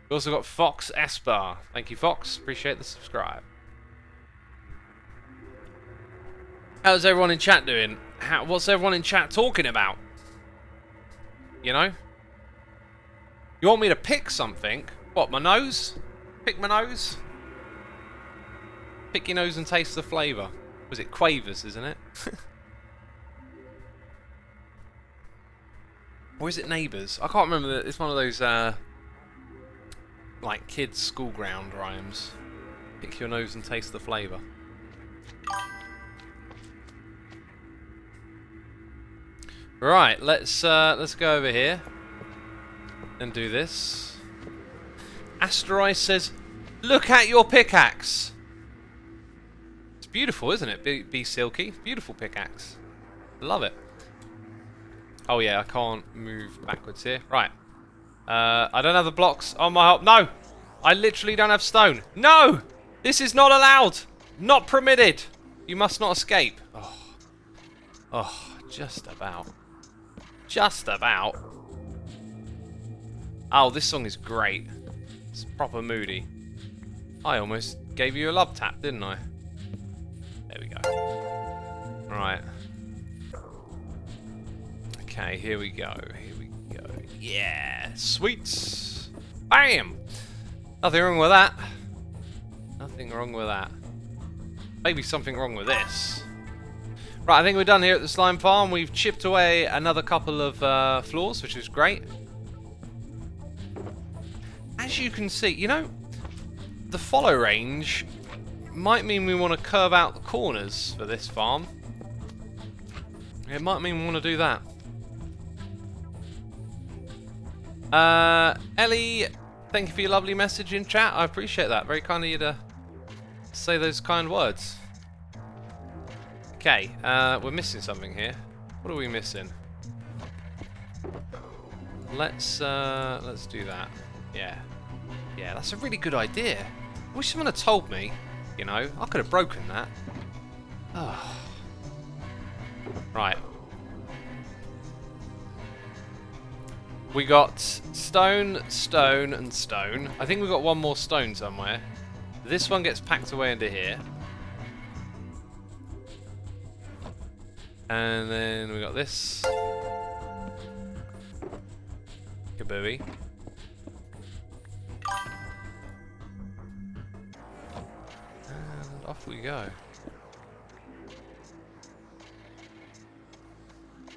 We also got Fox Esper. Thank you, Fox. Appreciate the subscribe. How's everyone in chat doing? What's everyone in chat talking about? You know? You want me to pick something? What, my nose? Pick my nose? Pick your nose and taste the flavour. Was it Quavers, isn't it? Or is it Neighbours? I can't remember. It's one of those, like, kids' school ground rhymes. Pick your nose and taste the flavour. Right, let's go over here and do this. Asteroid says, "Look at your pickaxe." It's beautiful, isn't it? Be silky, beautiful pickaxe. Love it. Oh yeah, I can't move backwards here. Right. I don't have the blocks on my help. No, I literally don't have stone. No, this is not allowed. Not permitted. You must not escape. Oh, just about. Just about. Oh, this song is great. It's proper moody. I almost gave you a love tap, didn't I? There we go. Right. Okay, here we go. Here we go. Yeah, sweets. Bam! Nothing wrong with that. Nothing wrong with that. Maybe something wrong with this. Right, I think we're done here at the slime farm. We've chipped away another couple of floors, which is great. As you can see, you know, the follow range might mean we want to curve out the corners for this farm. It might mean we want to do that. Ellie, thank you for your lovely message in chat. I appreciate that. Very kind of you to say those kind words. Okay, we're missing something here. What are we missing? Let's do that. Yeah. Yeah, that's a really good idea. I wish someone had told me, you know. I could have broken that. Oh. Right. We got stone, stone, and stone. I think we've got one more stone somewhere. This one gets packed away into here. And then we got this. Kabooey. And off we go.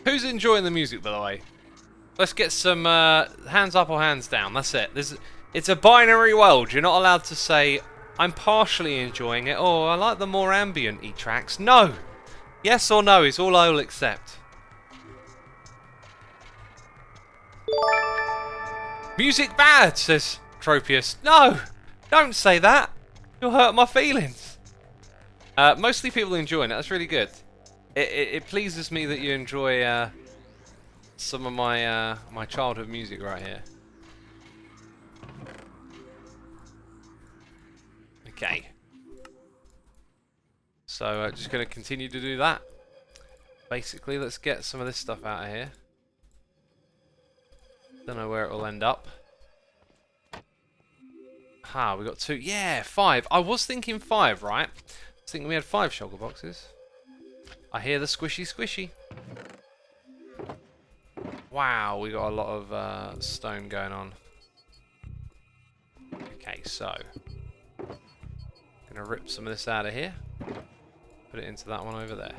Who's enjoying the music, by the way? Let's get some hands up or hands down. That's it. It's a binary world. You're not allowed to say, I'm partially enjoying it, or I like the more ambient-y tracks. No! Yes or no is all I will accept. Music bad, says Tropius. No! Don't say that! You'll hurt my feelings. Mostly people enjoying it. That's really good. It pleases me that you enjoy some of my my childhood music right here. Okay. So just going to continue to do that. Basically, let's get some of this stuff out of here. Don't know where it will end up. Ha, we got 2. Yeah, 5. I was thinking 5, right? I was thinking we had 5 shulker boxes. I hear the squishy squishy. Wow, we got a lot of stone going on. Okay, so gonna rip some of this out of here. Put it into that one over there.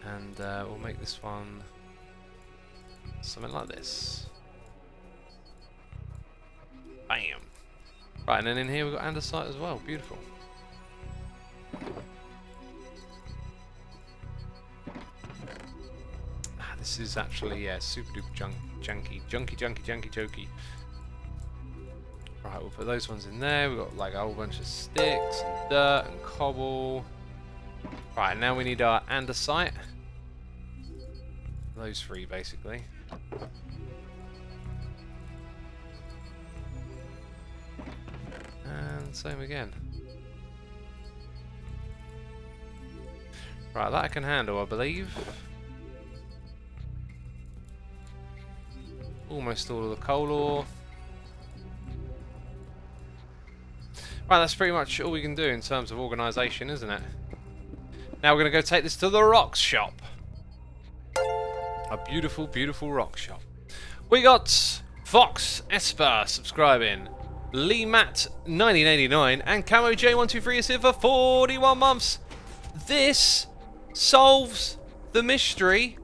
And we'll make this one something like this. Bam! Right, and then in here we've got andesite as well. Beautiful. This is actually, yeah, super duper junky. Right, we'll put those ones in there. We've got like a whole bunch of sticks and dirt and cobble. Right, now we need our andesite. Those 3 basically. And same again. Right, that I can handle, I believe. Almost all of the coal ore. Right, that's pretty much all we can do in terms of organisation, isn't it? Now we're going to go take this to the rock shop. A beautiful, beautiful rock shop. We got Fox Esper subscribing, Lee Matt 1989, and Camo J123 is here for 41 months. This solves the mystery.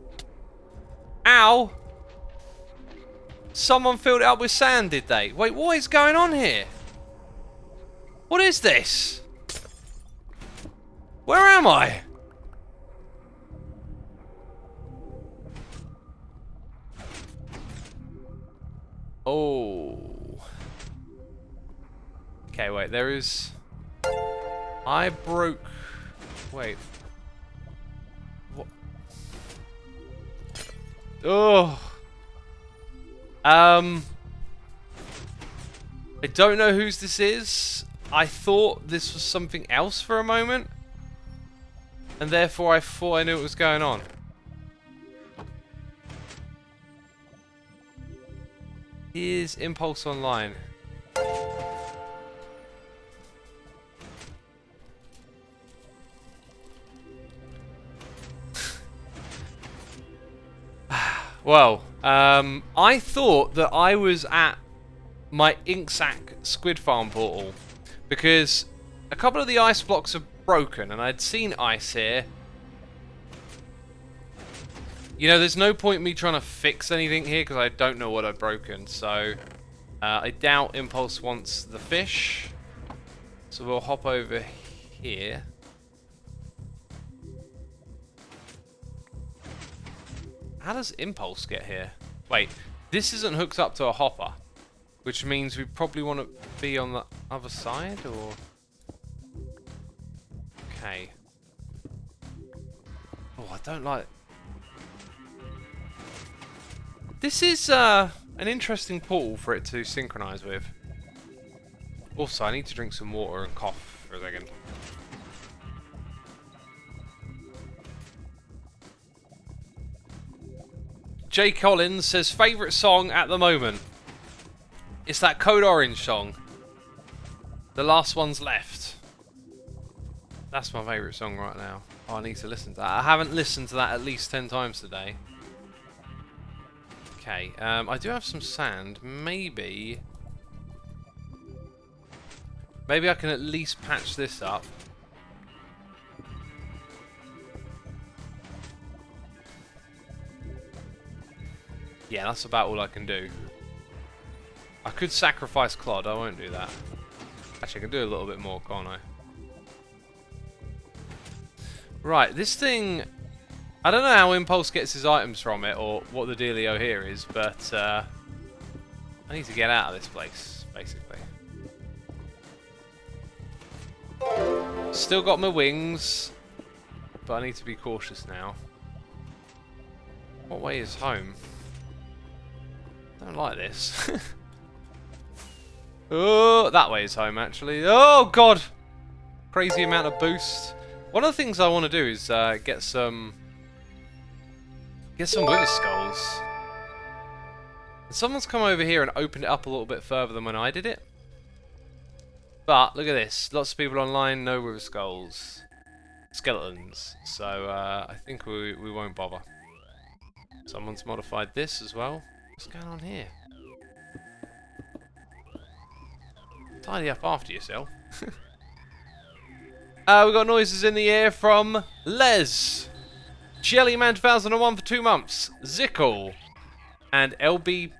Ow! Someone filled it up with sand, did they? Wait, what is going on here? What is this? Where am I? Oh. Okay, wait, there is... I broke... Wait. What? Oh. I don't know whose this is. I thought this was something else for a moment. And therefore I thought I knew what was going on. Here's Impulse Online. Well, I thought that I was at my Inksack Squid Farm portal because a couple of the ice blocks are broken and I'd seen ice here. You know, there's no point me trying to fix anything here because I don't know what I've broken. So I doubt Impulse wants the fish. So we'll hop over here. How does Impulse get here? Wait, this isn't hooked up to a hopper, which means we probably want to be on the other side, or... Okay. Oh, I don't like... This is an interesting portal for it to synchronize with. Also, I need to drink some water and cough for a second. Jay Collins says, favourite song at the moment. It's that Code Orange song. The last one's left. That's my favourite song right now. Oh, I need to listen to that. I haven't listened to that at least 10 times today. Okay, I do have some sand. Maybe I can at least patch this up. Yeah, that's about all I can do. I could sacrifice Clod, I won't do that. Actually, I can do a little bit more, can't I? Right, this thing... I don't know how Impulse gets his items from it, or what the dealio here is, but I need to get out of this place, basically. Still got my wings, but I need to be cautious now. What way is home? I don't like this. Oh, that way is home, actually. Oh, God! Crazy amount of boost. One of the things I want to do is get some wither skulls. Someone's come over here and opened it up a little bit further than when I did it. But, look at this. Lots of people online, no wither skulls. Skeletons. So, I think we won't bother. Someone's modified this as well. What's going on here? Tidy up after yourself. We got noises in the air from Les, Jellyman 2001 for 2 months, Zickle, and LBPNUFC.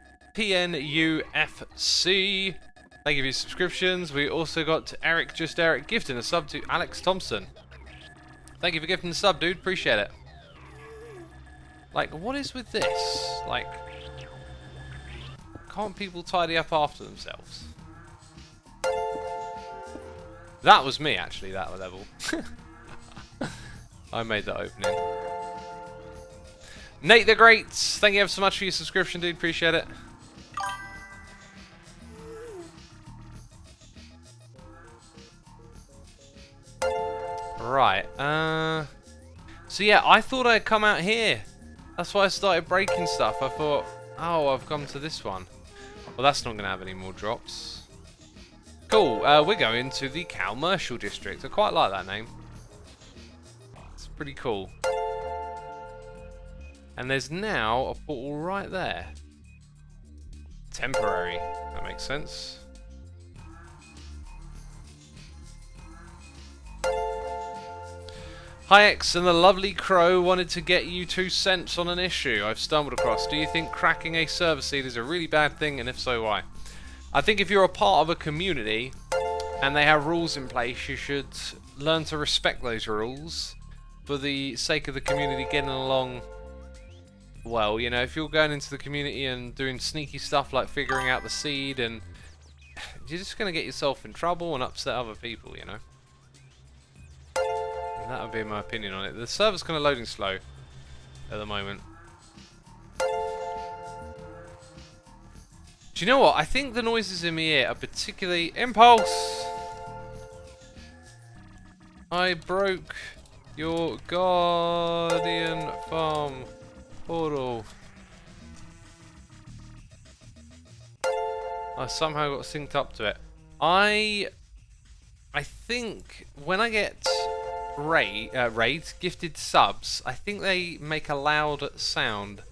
Thank you for your subscriptions. We also got Eric, just Eric, gifting a sub to Alex Thompson. Thank you for gifting the sub, dude. Appreciate it. Like, what is with this? Like, can't people tidy up after themselves? That was me, actually, that level. I made that opening. Nate the Great, thank you ever so much for your subscription, dude. Appreciate it. Right. So yeah, I thought I'd come out here. That's why I started breaking stuff. I thought, oh, I've come to this one. Well, that's not going to have any more drops. Cool, we're going to the Commercial District. I quite like that name. It's pretty cool. And there's now a portal right there. Temporary. That makes sense. Hayeks and the Lovely Crow wanted to get you 2 cents on an issue I've stumbled across. Do you think cracking a server seed is a really bad thing, and if so, why? I think if you're a part of a community and they have rules in place, you should learn to respect those rules for the sake of the community getting along well. You know, if you're going into the community and doing sneaky stuff like figuring out the seed, and you're just going to get yourself in trouble and upset other people, you know. And that would be my opinion on it. The server's kind of loading slow at the moment. Do you know what? I think the noises in my ear are particularly... Impulse! I broke your Guardian Farm portal. I somehow got synced up to it. I think when I get raids, gifted subs, I think they make a loud sound.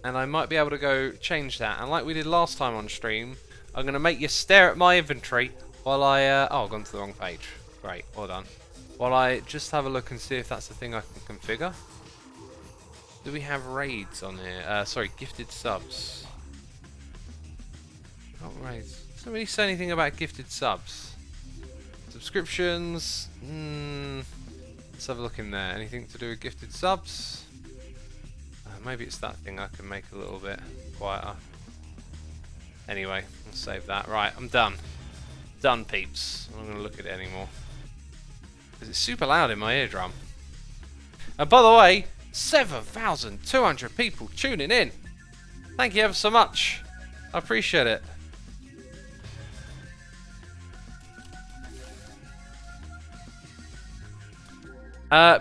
And I might be able to go change that. And like we did last time on stream, I'm going to make you stare at my inventory while I... oh, I've gone to the wrong page. Great, well done. While I just have a look and see if that's the thing I can configure. Do we have raids on here? Sorry, gifted subs. Not raids. Doesn't really say anything about gifted subs. Subscriptions. Let's have a look in there. Anything to do with gifted subs? Maybe it's that thing I can make a little bit quieter. Anyway, I'll save that. Right, I'm done. Done, peeps. I'm not going to look at it anymore. Because it's super loud in my eardrum. And by the way, 7,200 people tuning in. Thank you ever so much. I appreciate it.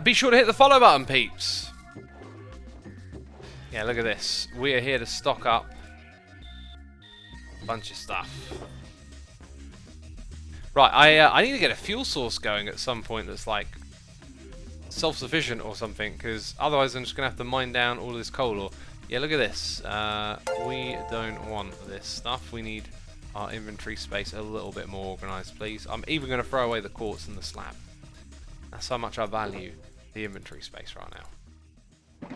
Be sure to hit the follow button, peeps. Yeah, look at this. We are here to stock up a bunch of stuff. Right, I need to get a fuel source going at some point that's like self-sufficient or something, because otherwise I'm just going to have to mine down all this coal ore. Yeah, look at this. We don't want this stuff. We need our inventory space a little bit more organised, please. I'm even going to throw away the quartz and the slab. That's how much I value the inventory space right now.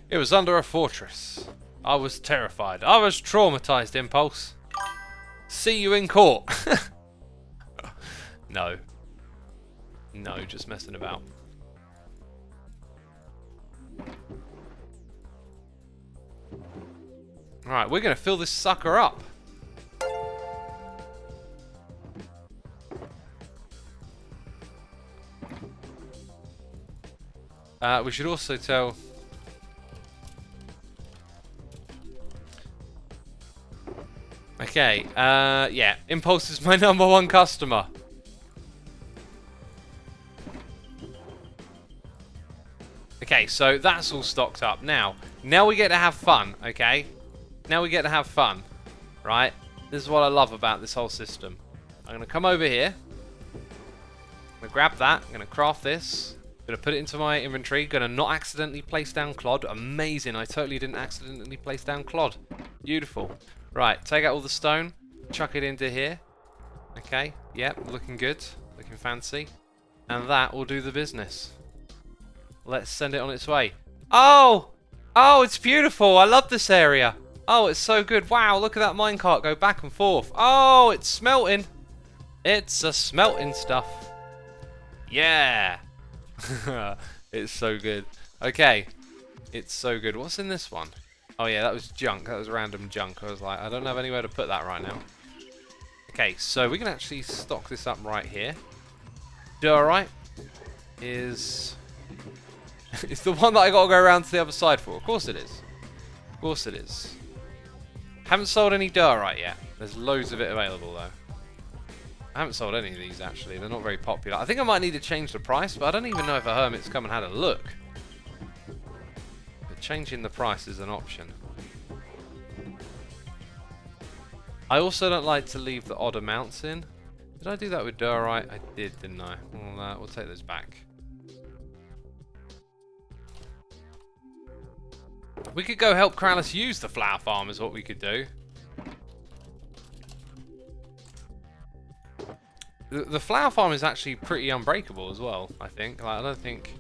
It was under a fortress. I was terrified. I was traumatized, Impulse. See you in court. No. No, just messing about. Alright, we're going to fill this sucker up. We should also tell... Okay, yeah, Impulse is my #1 customer. Okay, so that's all stocked up. Now we get to have fun, okay? Now we get to have fun, right? This is what I love about this whole system. I'm going to come over here. I'm going to grab that. I'm going to craft this. I'm going to put it into my inventory. Going to not accidentally place down Clod. Amazing. I totally didn't accidentally place down Clod. Beautiful. Right, take out all the stone. Chuck it into here. Okay, yep, looking good. Looking fancy. And that will do the business. Let's send it on its way. Oh! Oh, it's beautiful. I love this area. Oh, it's so good. Wow, look at that minecart go back and forth. Oh, it's smelting. It's a smelting stuff. Yeah. It's so good. Okay. It's so good. What's in this one? Oh, yeah, that was junk. That was random junk. I was like, I don't have anywhere to put that right now. Okay, so we can actually stock this up right here. Diorite is... it's the one that I got to go around to the other side for. Of course it is. Of course it is. Haven't sold any diorite yet. There's loads of it available though. I haven't sold any of these actually. They're not very popular. I think I might need to change the price, but I don't even know if a hermit's come and had a look. But changing the price is an option. I also don't like to leave the odd amounts in. Did I do that with diorite? I did, didn't I? We'll take those back. We could go help Kralis use the flower farm is what we could do. The flower farm is actually pretty unbreakable as well, I think. Like, I don't think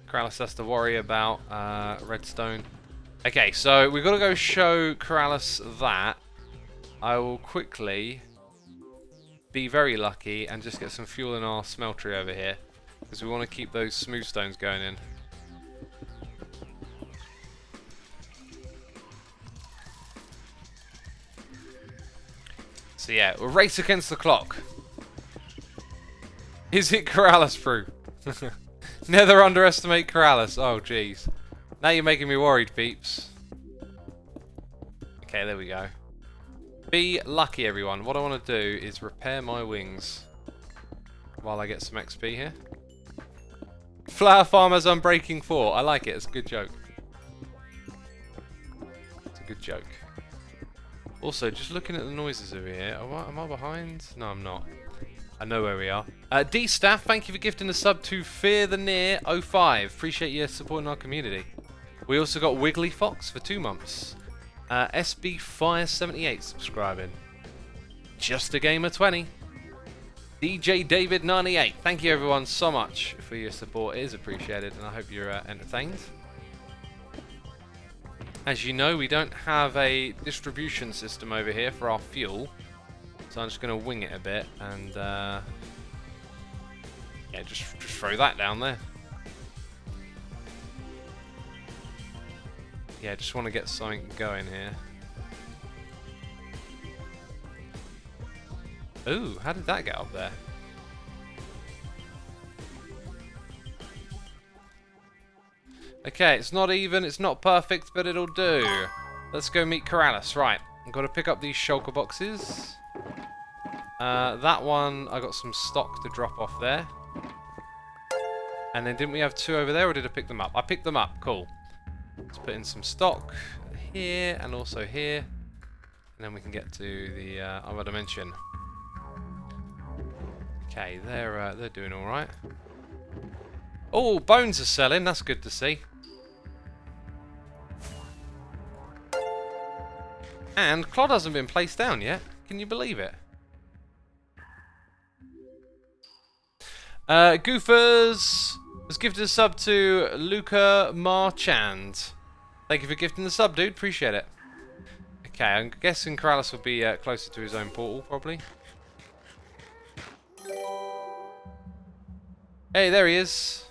Kralis has to worry about redstone. Okay, so we've got to go show Kralis that. I will quickly be very lucky and just get some fuel in our smeltery over here. Because we want to keep those smooth stones going in. So yeah, we'll race against the clock. Is it Kralis proof? Never underestimate Kralis. Oh jeez. Now you're making me worried, peeps. Okay, there we go. Be lucky, everyone. What I want to do is repair my wings while I get some XP here. Flower Farmer's Unbreaking 4. I like it. It's a good joke. It's a good joke. Also, just looking at the noises over here. Am I behind? No, I'm not. I know where we are. D-Staff, thank you for gifting the sub to Fear the Near 05. Appreciate you supporting our community. We also got Wiggly Fox for 2 months. SB Fire 78 subscribing. Just a Gamer 20. DJ David 98. Thank you everyone so much for your support. It is appreciated, and I hope you're entertained. As you know, we don't have a distribution system over here for our fuel, so I'm just going to wing it a bit and yeah, just throw that down there. Yeah, just want to get something going here. Ooh, how did that get up there? Okay, it's not even, it's not perfect, but it'll do. Let's go meet Kralis. Right, I've got to pick up these shulker boxes. That one, I got some stock to drop off there. And then didn't we have 2 over there, or did I pick them up? I picked them up, cool. Let's put in some stock here and also here. And then we can get to the other dimension. Okay, they're doing all right. Oh, bones are selling. That's good to see. And Clod hasn't been placed down yet. Can you believe it? Goofers was gifted a sub to Luca Marchand. Thank you for gifting the sub, dude. Appreciate it. Okay, I'm guessing Corrales will be closer to his own portal, probably. Hey, there he is.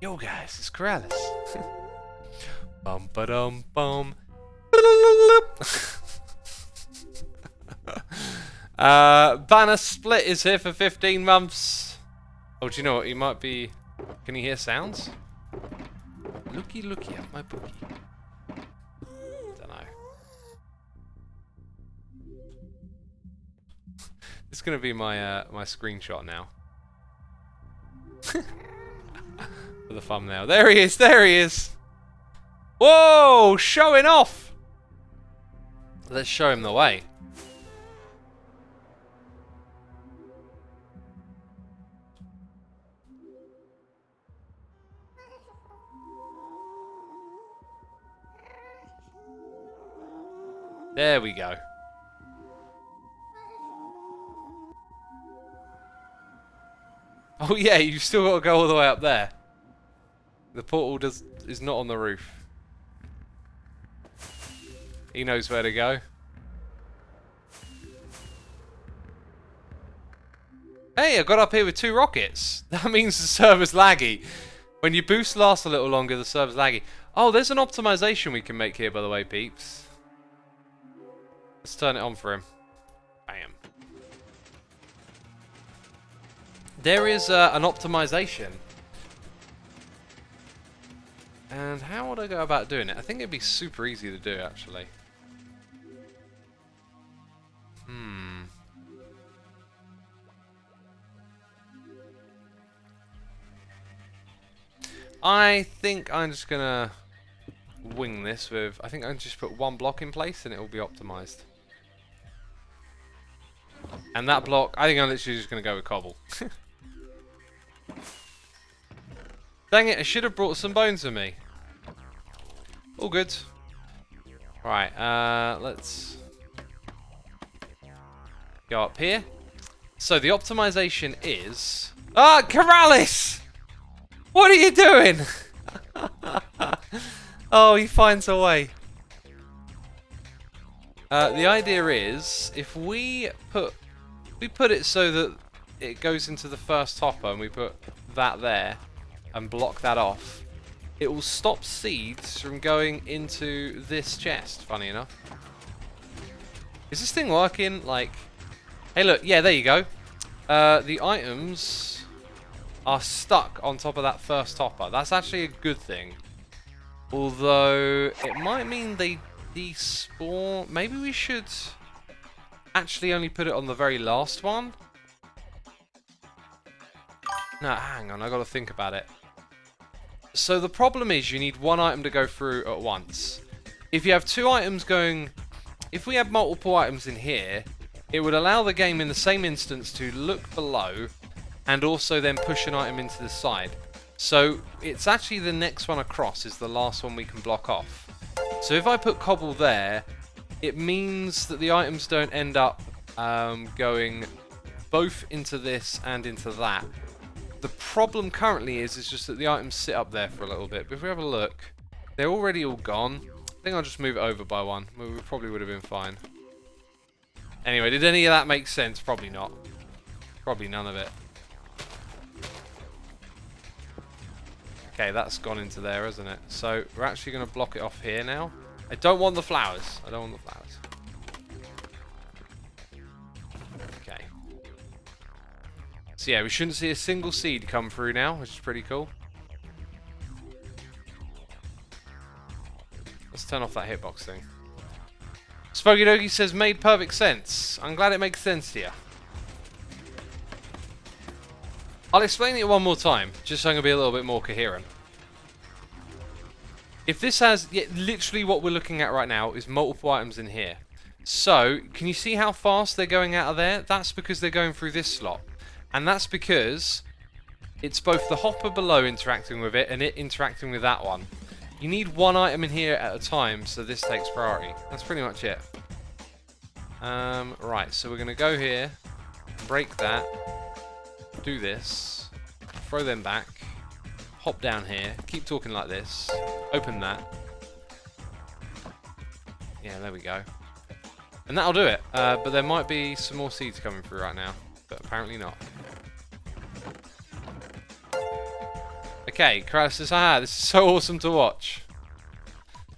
Yo, guys, it's Corrales. Bum ba dum bum. Banner Split is here for 15 months. Oh, do you know what? He might be. Can you hear sounds? Looky, looky at my bookie. Don't know. It's gonna be my my screenshot now. For the thumbnail. There he is. There he is. Whoa! Showing off. Let's show him the way. There we go. Oh yeah, you've still got to go all the way up there. The portal is not on the roof. He knows where to go. Hey, I got up here with 2 rockets. That means the server's laggy. When you boost lasts a little longer, the server's laggy. Oh, there's an optimization we can make here, by the way, peeps. Let's turn it on for him. Bam. There is an optimization. And how would I go about doing it? I think it'd be super easy to do, actually. I think I'm just gonna wing this with. I think I can just put 1 block in place and it will be optimized. And that block, I think I'm literally just gonna go with cobble. Dang it! I should have brought some bones with me. All good. Right, let's go up here. So the optimization is. Ah, Corrales! What are you doing? Oh, he finds a way. The idea is, if we put it so that it goes into the first hopper, and we put that there, and block that off, it will stop seeds from going into this chest. Funny enough, is this thing working? Like, hey, look, yeah, there you go. The items are stuck on top of that first hopper. That's actually a good thing. Although, it might mean they despawn. Maybe we should actually only put it on the very last one. No, hang on, I gotta think about it. So the problem is you need 1 item to go through at once. If you have 2 items going... If we have multiple items in here, it would allow the game in the same instance to look below and also then push an item into the side. So it's actually the next one across is the last one we can block off. So if I put cobble there, it means that the items don't end up going both into this and into that. The problem currently is just that the items sit up there for a little bit. But if we have a look, they're already all gone. I think I'll just move it over by 1. We probably would have been fine. Anyway, did any of that make sense? Probably not. Probably none of it. Okay, that's gone into there, isn't it? So we're actually going to block it off here now. I don't want the flowers. I don't want the flowers. Okay. So yeah, we shouldn't see a single seed come through now, which is pretty cool. Let's turn off that hitbox thing. Spoggy Dogie says, made perfect sense. I'm glad it makes sense to you. I'll explain it one more time, just so I'm going to be a little bit more coherent. If this has, yeah, literally what we're looking at right now is multiple items in here. So, can you see how fast they're going out of there? That's because they're going through this slot. And that's because it's both the hopper below interacting with it and it interacting with that one. You need one item in here at a time, so this takes priority. That's pretty much it. Right, so we're going to go here, break that, do this, throw them back, hop down here, keep talking like this, open that. Yeah, there we go. And that'll do it. But there might be some more seeds coming through right now, but apparently not. Okay, Kratos says, ah, this is so awesome to watch.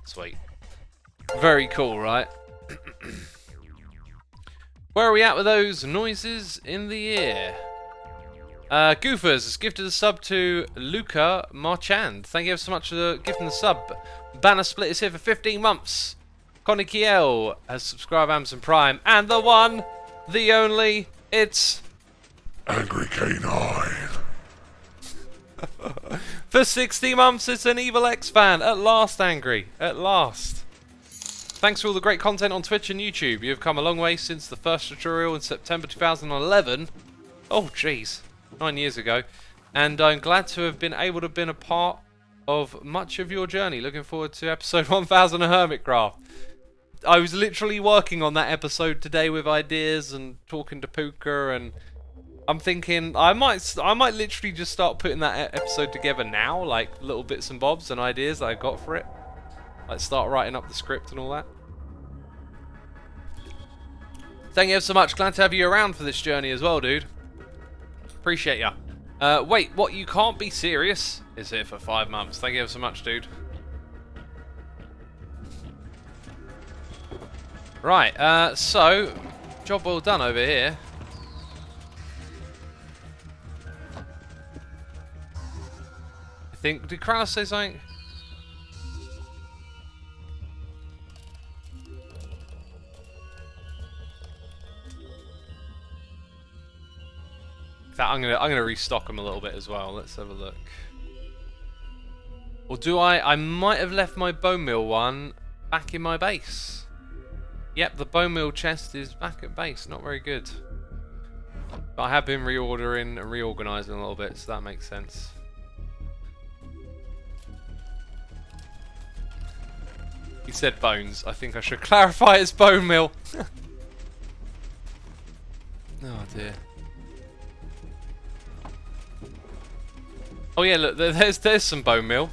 Sweet. Very cool, right? Where are we at with those noises in the air? Goofers has gifted a sub to Luca Marchand. Thank you ever so much for gifting the sub. Banner Split is here for 15 months. Connie Kiel has subscribed Amazon Prime. And the one, the only, it's... Angry K9. For 60 months, it's an Evil X fan. At last, Angry. At last. Thanks for all the great content on Twitch and YouTube. You have come a long way since the first tutorial in September 2011. Oh, jeez. 9 years ago. And I'm glad to have been able to have been a part of much of your journey. Looking forward to episode 1000 of Hermitcraft. I was literally working on that episode today with ideas and talking to Puka, and I'm thinking I might literally just start putting that episode together now, like little bits and bobs and ideas that I got for it. Like start writing up the script and all that. Thank you so much. Glad to have you around for this journey as well, dude. Appreciate ya. Wait, what? You can't be serious? Is it for 5 months? Thank you so much, dude. Right, so job well done over here. I think, did Kratos say something? I'm gonna restock them a little bit as well. Let's have a look. Or do I might have left my bone meal one back in my base. Yep, the bone meal chest is back at base. Not very good. But I have been reordering and reorganising a little bit, so that makes sense. He said bones. I think I should clarify it's bone meal. Oh dear. Oh yeah, look, there's some bone meal.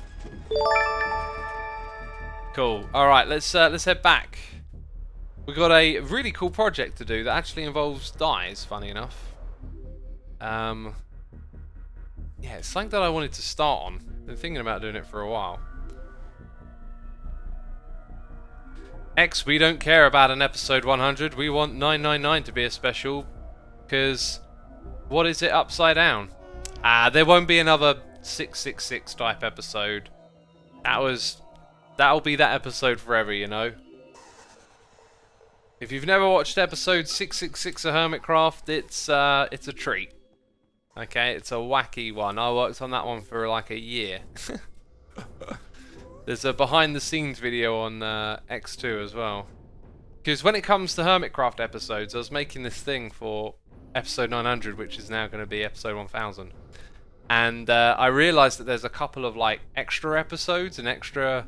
Cool. All right, let's head back. We've got a really cool project to do that actually involves dyes. Funny enough. Yeah, it's something that I wanted to start on. Been thinking about doing it for a while. X, we don't care about an episode 100. We want 999 to be a special, because what is it upside down? There won't be another 666 type episode. That'll be that episode forever, you know. If you've never watched episode 666 of Hermitcraft, it's a treat. Okay, it's a wacky one. I worked on that one for like a year. There's a behind the scenes video on X2 as well. Because when it comes to Hermitcraft episodes, I was making this thing for episode 900, which is now going to be episode 1000. And I realised that there's a couple of like extra episodes and extra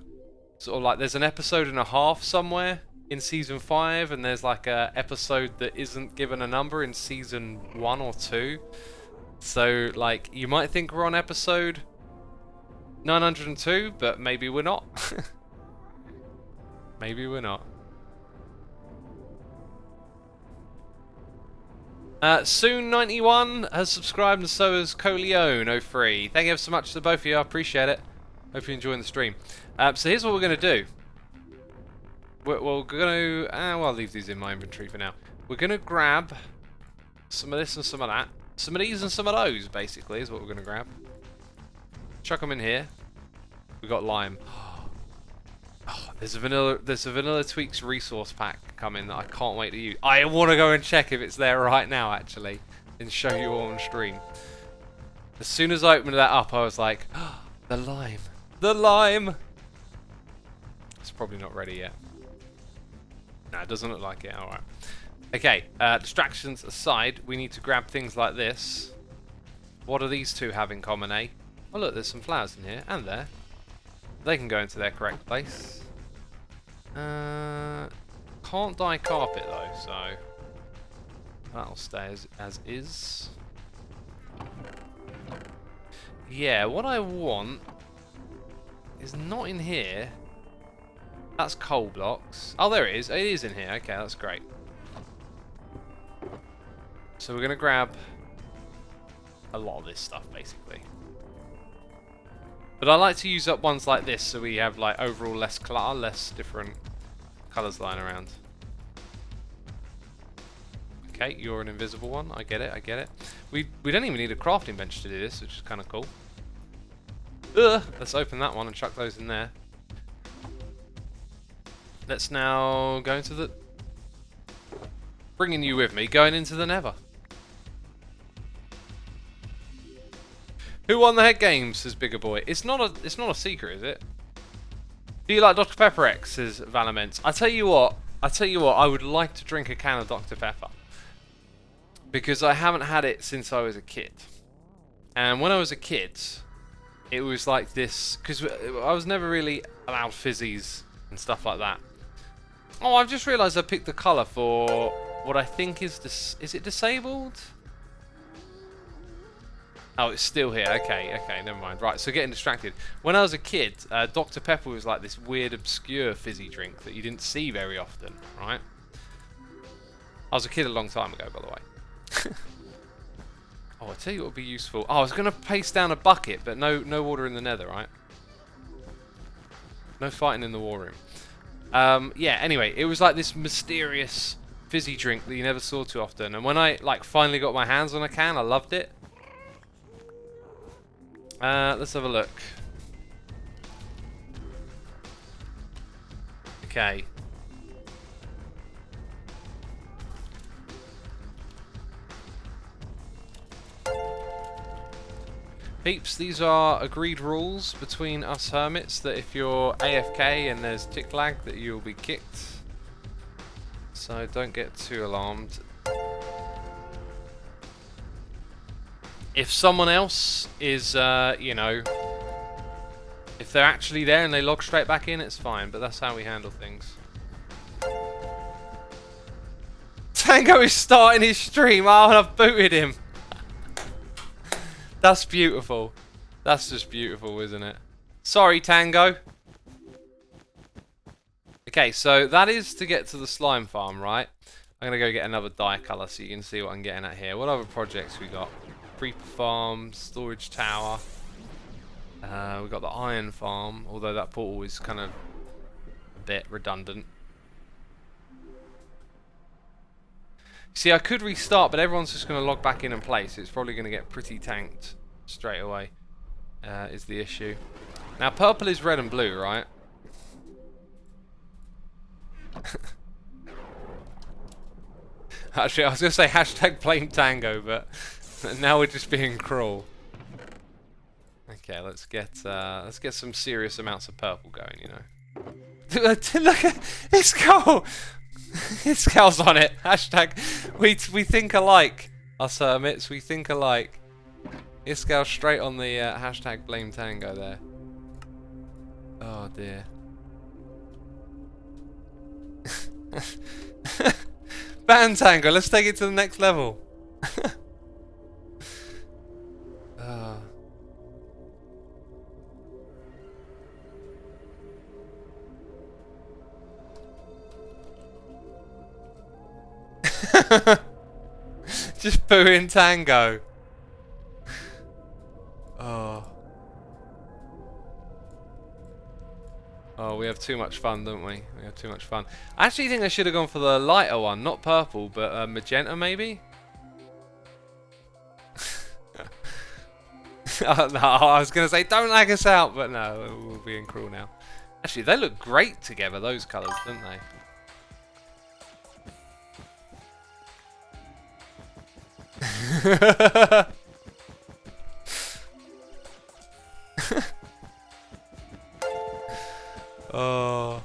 sort of like there's an episode and a half somewhere in season 5, and there's like a episode that isn't given a number in season 1 or 2. So like you might think we're on episode 902, but maybe we're not. Maybe we're not. Soon91 has subscribed, and so has Coleone03. Thank you ever so much to both of you. I appreciate it. Hope you're enjoying the stream. So here's what we're going to do. We're going to... well, I'll leave these in my inventory for now. We're going to grab some of this and some of that. Some of these and some of those, basically, is what we're going to grab. Chuck them in here. We've got lime. Oh, there's a vanilla tweaks resource pack coming that I can't wait to use. I want to go and check if it's there right now, actually, and show you all on stream. As soon as I opened that up, I was like, oh, the lime. The lime! It's probably not ready yet. No, it doesn't look like it. Alright. Okay, distractions aside, we need to grab things like this. What do these two have in common, eh? Oh look, there's some flowers in here, and there. They can go into their correct place. Can't dye carpet though, so that'll stay as is. Yeah, what I want is not in here. That's coal blocks. Oh, there it is. It is in here. Okay, that's great. So we're going to grab a lot of this stuff, basically. But I like to use up ones like this so we have, like, overall less clutter, less different colours lying around. Okay, you're an invisible one. I get it, I get it. We don't even need a crafting bench to do this, which is kind of cool. Ugh, let's open that one and chuck those in there. Let's now go into the... Bringing you with me, going into the Nether. Who won the head games, says Bigger Boy. It's not a secret, is it? Do you like Dr. Pepper X, says Valament. I tell you what, I would like to drink a can of Dr. Pepper. Because I haven't had it since I was a kid. And when I was a kid, it was like this, because I was never really allowed fizzies and stuff like that. Oh, I've just realised I picked the colour for what I think is it disabled? Oh, it's still here. Okay, never mind. Right, so getting distracted. When I was a kid, Dr. Pepper was like this weird, obscure fizzy drink that you didn't see very often, right? I was a kid a long time ago, by the way. Oh, I'll tell you what would be useful. Oh, I was going to paste down a bucket, but no water in the Nether, right? No fighting in the war room. Yeah, anyway, it was like this mysterious fizzy drink that you never saw too often. And when I finally got my hands on a can, I loved it. Let's have a look. Okay. Peeps, these are agreed rules between us hermits that if you're AFK and there's tick lag that you'll be kicked. So don't get too alarmed. If someone else is, you know, if they're actually there and they log straight back in, it's fine, but that's how we handle things. Tango is starting his stream. Oh, and I've booted him. That's beautiful. That's just beautiful, isn't it? Sorry, Tango. Okay, so that is to get to the slime farm, right? I'm going to go get another dye colour so you can see what I'm getting at here. What other projects we got? Creeper farm, storage tower. We've got the iron farm, although that portal is kind of a bit redundant. See, I could restart, but everyone's just going to log back in and play, so it's probably going to get pretty tanked straight away, is the issue. Now, purple is red and blue, right? Actually, I was going to say hashtag blame Tango, but now we're just being cruel. Okay, let's get some serious amounts of purple going, you know. Look at this goal. This gal's on it. Hashtag we think alike. Us hermits, we think alike. This gal straight on the hashtag blame Tango there. Oh dear. Ban Tango, let's take it to the next level. Just booing Tango. Oh, we have too much fun, don't we? We have too much fun. I actually think I should have gone for the lighter one, not purple, but magenta maybe? No, I was going to say don't lag us out, but no, we're being cruel now. Actually, they look great together, those colours, don't they? Oh.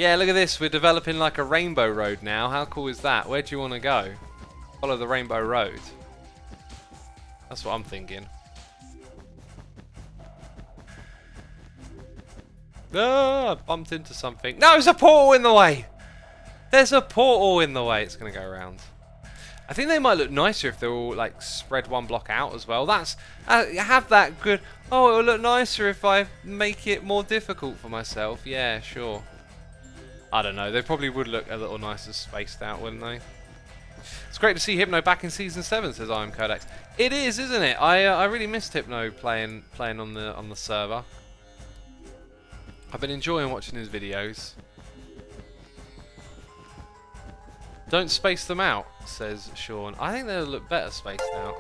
Yeah, look at this. We're developing like a rainbow road now. How cool is that? Where do you want to go? Follow the rainbow road. That's what I'm thinking. Ah, I bumped into something. No, there's a portal in the way. There's a portal in the way. It's going to go around. I think they might look nicer if they're all like spread one block out as well. That's have that good. Oh, it'll look nicer if I make it more difficult for myself. Yeah, sure. I don't know. They probably would look a little nicer spaced out, wouldn't they? It's great to see Hypno back in season 7, says I am Codex. It is, isn't it? I really missed Hypno playing on the server. I've been enjoying watching his videos. Don't space them out, says Sean. I think they'll look better spaced out.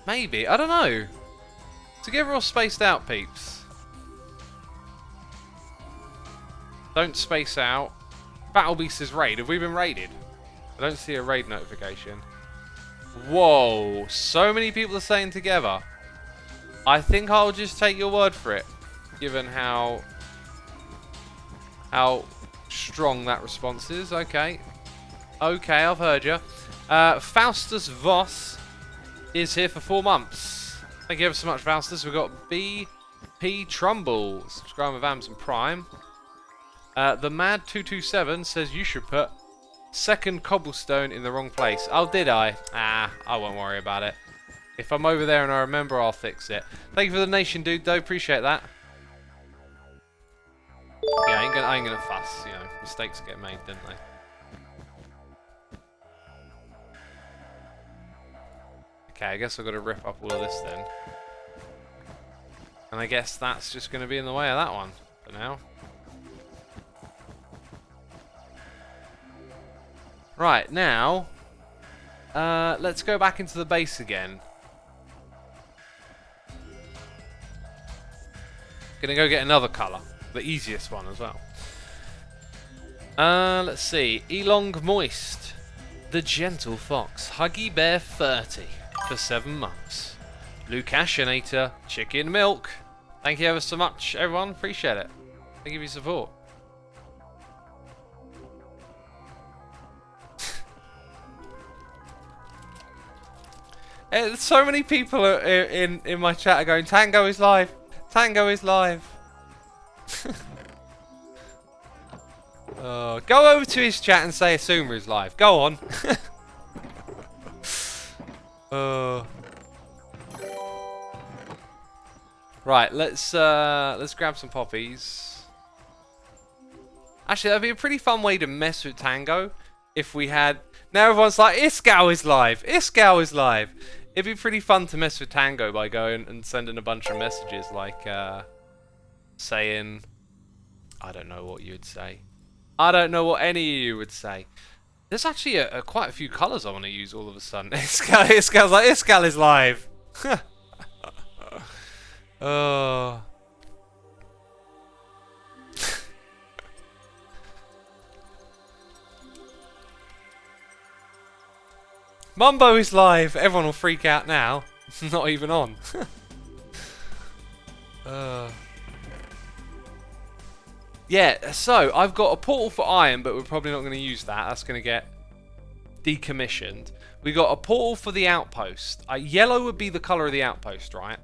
Maybe, I don't know. Together or spaced out, peeps? Don't space out. Battle Beast is raid. Have we been raided? I don't see a raid notification. Whoa, so many people are saying together. I think I'll just take your word for it, given how strong that response is. Okay. Okay, I've heard you. Faustus Voss is here for 4 months. Thank you ever so much, Faustus. We've got BP Trumbull, subscribe with Amazon Prime. The Mad227 says you should put second cobblestone in the wrong place. Oh, did I? Ah, I won't worry about it. If I'm over there and I remember, I'll fix it. Thank you for the nation, dude, though. Appreciate that. Yeah, I ain't gonna fuss. You know, mistakes get made, don't they? Okay, I guess I've got to rip up all of this then. And I guess that's just going to be in the way of that one for now. Right, now, let's go back into the base again. Gonna go get another colour, the easiest one as well. Let's see, Elong Moist, the Gentle Fox, Huggy Bear 30 for 7 months. Lucashinator, Chicken Milk. Thank you ever so much, everyone. Appreciate it. Thank you for your support. So many people are in my chat are going, Tango is live. Tango is live. Go over to his chat and say Asuma is live. Go on. Right, let's grab some poppies. Actually, that'd be a pretty fun way to mess with Tango if we had. Now everyone's like, Iskau is live. Iskau is live. It'd be pretty fun to mess with Tango by going and sending a bunch of messages like saying, I don't know what you would say. I don't know what any of you would say. There's actually quite a few colours I want to use all of a sudden. Iskau's like, Iskau is live. Oh. Mumbo is live. Everyone will freak out now. Not even on. Yeah, so I've got a portal for iron, but we're probably not going to use that. That's going to get decommissioned. We got a portal for the outpost. Yellow would be the colour of the outpost, right?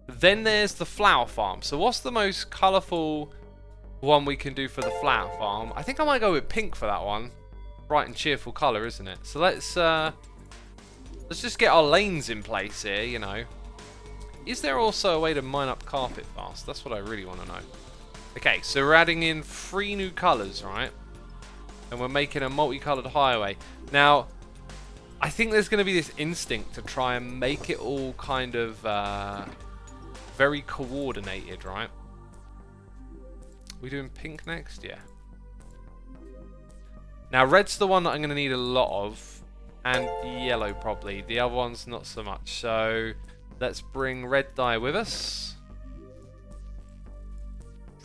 Then there's the flower farm. So what's the most colourful one we can do for the flower farm? I think I might go with pink for that one. Bright and cheerful colour, isn't it? So let's just get our lanes in place here, you know. Is there also a way to mine up carpet fast? That's what I really want to know. Okay, so we're adding in 3 new colours, right? And we're making a multicoloured highway. Now, I think there's going to be this instinct to try and make it all kind of very coordinated, right? We doing pink next? Yeah. Now, red's the one that I'm going to need a lot of. And yellow, probably. The other one's not so much. So, let's bring red dye with us.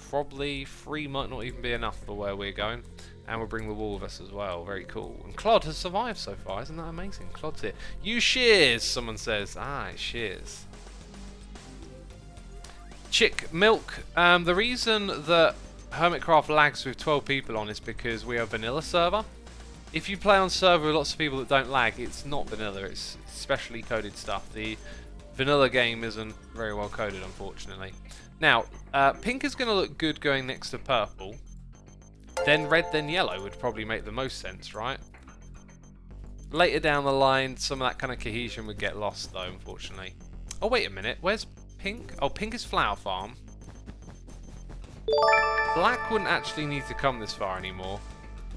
Probably 3 might not even be enough for where we're going. And we'll bring the wool with us as well. Very cool. And Clod has survived so far. Isn't that amazing? Clod's here. You shears, someone says. Ah, it's shears. Chick milk. The reason that Hermitcraft lags with 12 people on is because we are a vanilla server. If you play on server with lots of people that don't lag, it's not vanilla, it's specially coded stuff. The vanilla game isn't very well coded, unfortunately. Now, pink is going to look good going next to purple. Then red, then yellow would probably make the most sense, right? Later down the line, some of that kind of cohesion would get lost, though, unfortunately. Oh, wait a minute. Where's pink? Oh, pink is Flower Farm. Black wouldn't actually need to come this far anymore.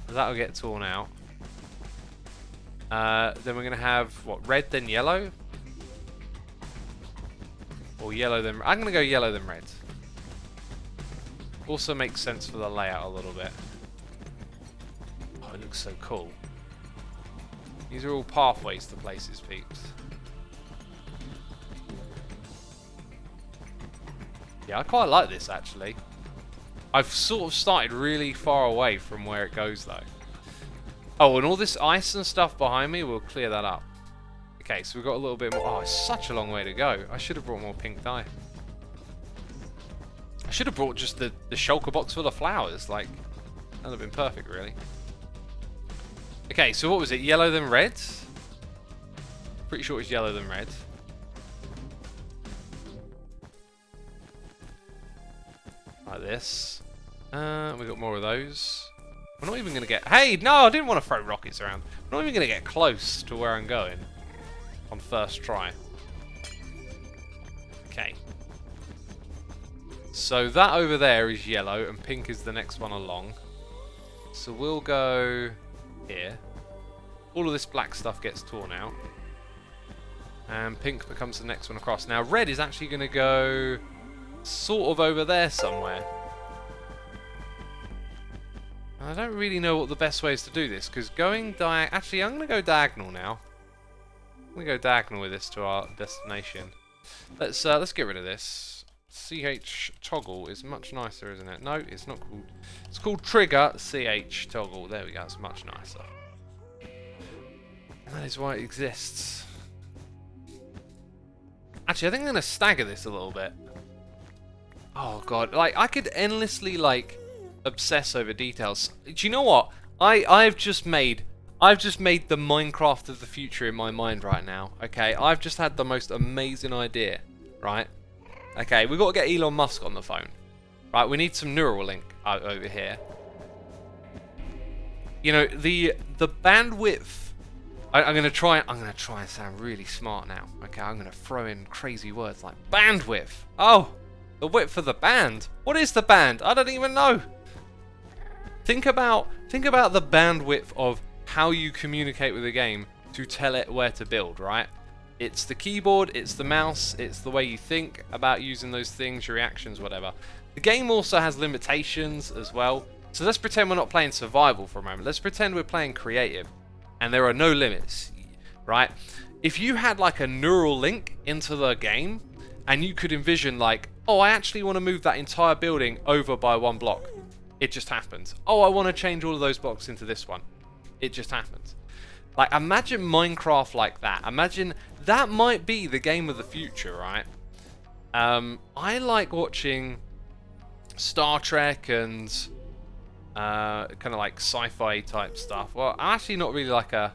That'll get torn out. Then we're going to have, what, red then yellow? Or yellow then... I'm going to go yellow then red. Also makes sense for the layout a little bit. Oh, it looks so cool. These are all pathways to places, peeps. Yeah, I quite like this, actually. I've sort of started really far away from where it goes, though. Oh, and all this ice and stuff behind me, we'll clear that up. Okay, so we've got a little bit more... Oh, it's such a long way to go. I should have brought more pink dye. I should have brought just the shulker box full of flowers. Like, that would have been perfect, really. Okay, so what was it? Yellow then red? Pretty sure it's yellow then red. Like this. We got more of those. We're not even going to get... Hey, no, I didn't want to throw rockets around. We're not even going to get close to where I'm going on first try. Okay. So that over there is yellow, and pink is the next one along. So we'll go here. All of this black stuff gets torn out. And pink becomes the next one across. Now red is actually going to go sort of over there somewhere. I don't really know what the best way is to do this, because going actually, I'm going to go diagonal now. I'm going to go diagonal with this to our destination. Let's get rid of this. CH toggle is much nicer, isn't it? No, it's not called. It's called trigger CH toggle. There we go. It's much nicer. And that is why it exists. Actually, I think I'm going to stagger this a little bit. Oh god, like I could endlessly like obsess over details. Do you know what? I've just made the Minecraft of the future in my mind right now. Okay, I've just had the most amazing idea, right? Okay, we've got to get Elon Musk on the phone. Right, we need some Neuralink over here. You know, the bandwidth. I'm gonna try and sound really smart now. Okay, I'm gonna throw in crazy words like bandwidth. Oh, the width of the band. What is the band? I don't even know. Think about the bandwidth of how you communicate with a game to tell it where to build, right? It's the keyboard, it's the mouse, it's the way you think about using those things, your reactions, whatever. The game also has limitations as well. So let's pretend we're not playing survival for a moment. Let's pretend we're playing creative and there are no limits, right? If you had like a neural link into the game and you could envision like, oh, I actually want to move that entire building over by one block. It just happens. Oh, I want to change all of those blocks into this one. It just happens. Like, imagine Minecraft like that. Imagine that might be the game of the future, right? I like watching Star Trek and kind of like sci-fi type stuff. Well, I'm actually not really like a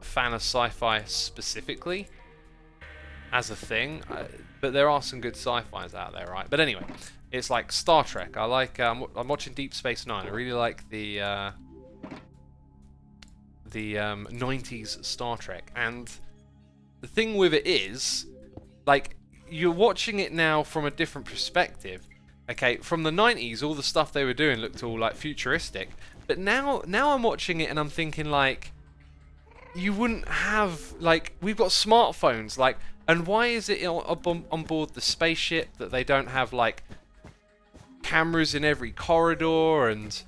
fan of sci-fi specifically as a thing, but there are some good sci-fis out there, right? But anyway, it's like Star Trek. I like I'm watching Deep Space Nine. I really like the 90s Star Trek, and the thing with it is, like, you're watching it now from a different perspective. Okay, from the 90s, all the stuff they were doing looked all like futuristic, but now I'm watching it and I'm thinking like, you wouldn't have, like, we've got smartphones, like, and why is it on board the spaceship that they don't have like cameras in every corridor and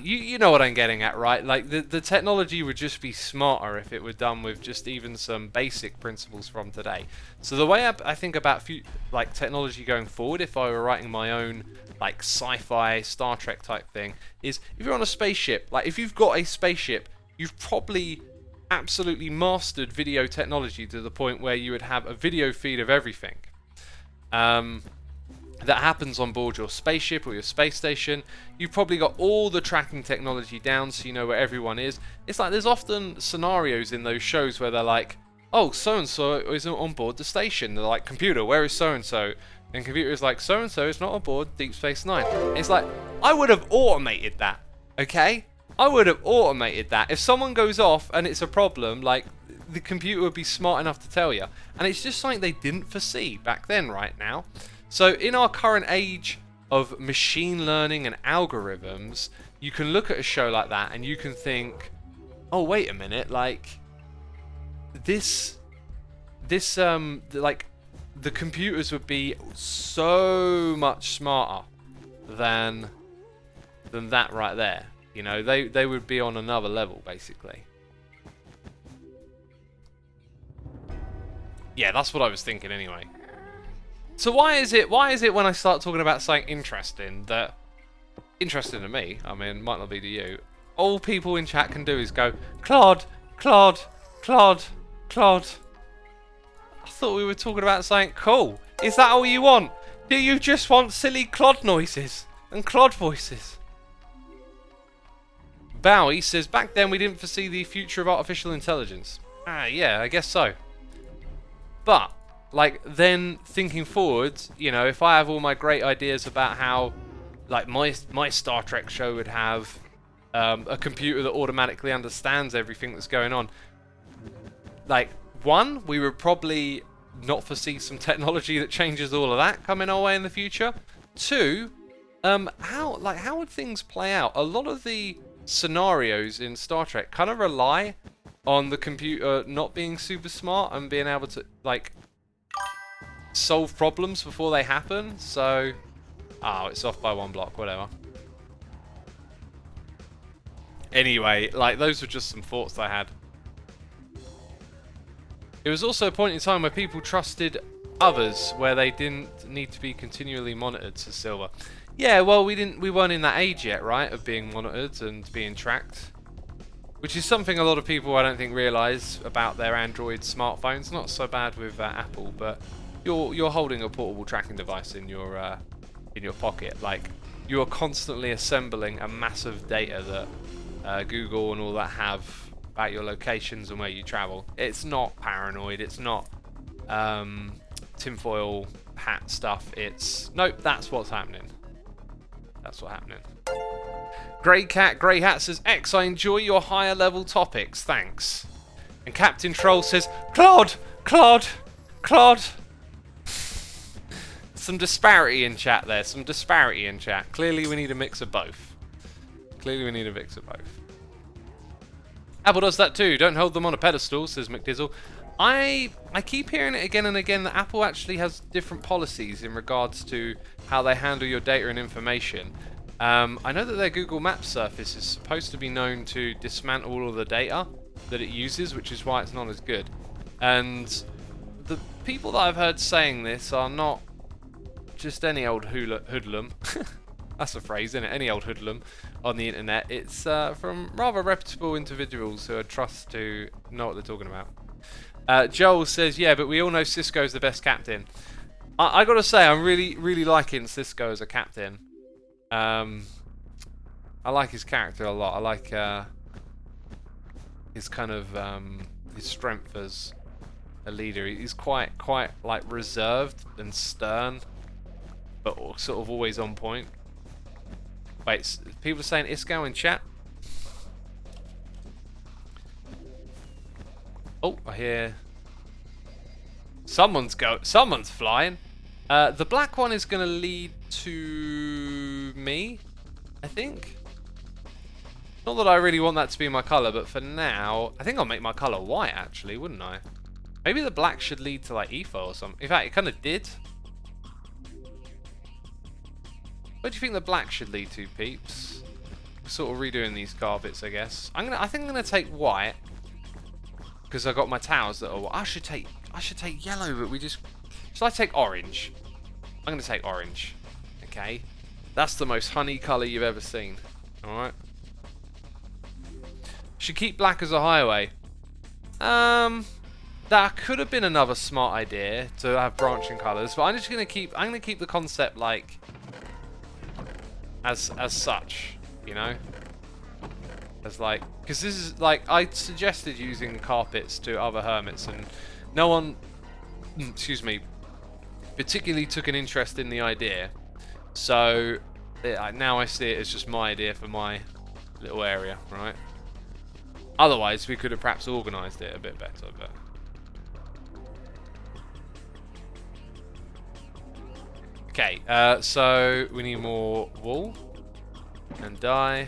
you know what I'm getting at, right? Like, the technology would just be smarter if it were done with just even some basic principles from today. So the way I think about like technology going forward, if I were writing my own like sci-fi Star Trek type thing, is if you're on a spaceship, like if you've got a spaceship, you've probably absolutely mastered video technology to the point where you would have a video feed of everything, that happens on board your spaceship or your space station. You've probably got all the tracking technology down so you know where everyone is. It's like there's often scenarios in those shows where they're like, oh, so-and-so isn't on board the station. They're like, computer, where is so-and-so? And computer is like, so-and-so is not on board Deep Space Nine. It's like, I would have automated that, okay? I would have automated that. If someone goes off and it's a problem, like, the computer would be smart enough to tell you. And it's just something they didn't foresee back then right now. So in our current age of machine learning and algorithms, you can look at a show like that and you can think, oh, wait a minute, like, like, the computers would be so much smarter than that right there. You know, they would be on another level, basically. Yeah, that's what I was thinking anyway. So why is it when I start talking about something interesting to me, I mean, might not be to you, all people in chat can do is go, Clod, Clod, Clod, Clod. I thought we were talking about something cool. Is that all you want? Do you just want silly Clod noises and Clod voices? Bowie says, back then we didn't foresee the future of artificial intelligence. Ah, yeah, I guess so. But, like, then thinking forward, you know, if I have all my great ideas about how, like, my Star Trek show would have a computer that automatically understands everything that's going on, like, one, we would probably not foresee some technology that changes all of that coming our way in the future. Two, how would things play out? A lot of the scenarios in Star Trek kind of rely on the computer not being super smart and being able to, like, solve problems before they happen. So, oh, it's off by 1 block, whatever. Anyway, like, those were just some thoughts I had. It was also a point in time where people trusted others, where they didn't need to be continually monitored, says Silver. Yeah, well, we weren't in that age yet, right, of being monitored and being tracked. Which is something a lot of people, I don't think, realise about their Android smartphones. Not so bad with Apple, but you're holding a portable tracking device in your pocket. Like, you are constantly assembling a massive data that Google and all that have about your locations and where you travel. It's not paranoid. It's not tinfoil hat stuff. It's nope. That's what's happening. That's what's happening. Grey Hat says, X, I enjoy your higher level topics, thanks. And Captain Troll says, Clod, Clod, Clod. Some disparity in chat there, some disparity in chat. Clearly we need a mix of both. Clearly we need a mix of both. Apple does that too, don't hold them on a pedestal, says McDizzle. I keep hearing it again and again that Apple actually has different policies in regards to how they handle your data and information. I know that their Google Maps surface is supposed to be known to dismantle all of the data that it uses, which is why it's not as good. And the people that I've heard saying this are not just any old hoodlum. That's a phrase, isn't it? Any old hoodlum on the internet. It's from rather reputable individuals who I trust to know what they're talking about. Joel says, yeah, but we all know Cisco's the best captain. I gotta say, I'm really liking Cisco as a captain. I like his character a lot. I like his kind of his strength as a leader. He's quite like reserved and stern, but sort of always on point. Wait, people are saying Isco in chat. Oh, I hear someone's flying. The black one is going to lead to me, I think. Not that I really want that to be my colour, but for now, I think I'll make my colour white, actually, wouldn't I? Maybe the black should lead to, like, EFO or something. In fact, it kind of did. Where do you think the black should lead to, peeps? We're sort of redoing these carpets, I guess. I think I'm gonna take white because I got my towels that are. I should take yellow, but should I take orange? I'm gonna take orange. Okay, that's the most honey colour you've ever seen. All right. Should keep black as a highway. That could have been another smart idea to have branching colours, but I'm just gonna keep the concept like as such, you know? As like, because this is like, I suggested using carpets to other hermits and no one, excuse me, particularly took an interest in the idea. So now I see it as just my idea for my little area, right? Otherwise, we could have perhaps organised it a bit better, but. Okay, so we need more wool and dye.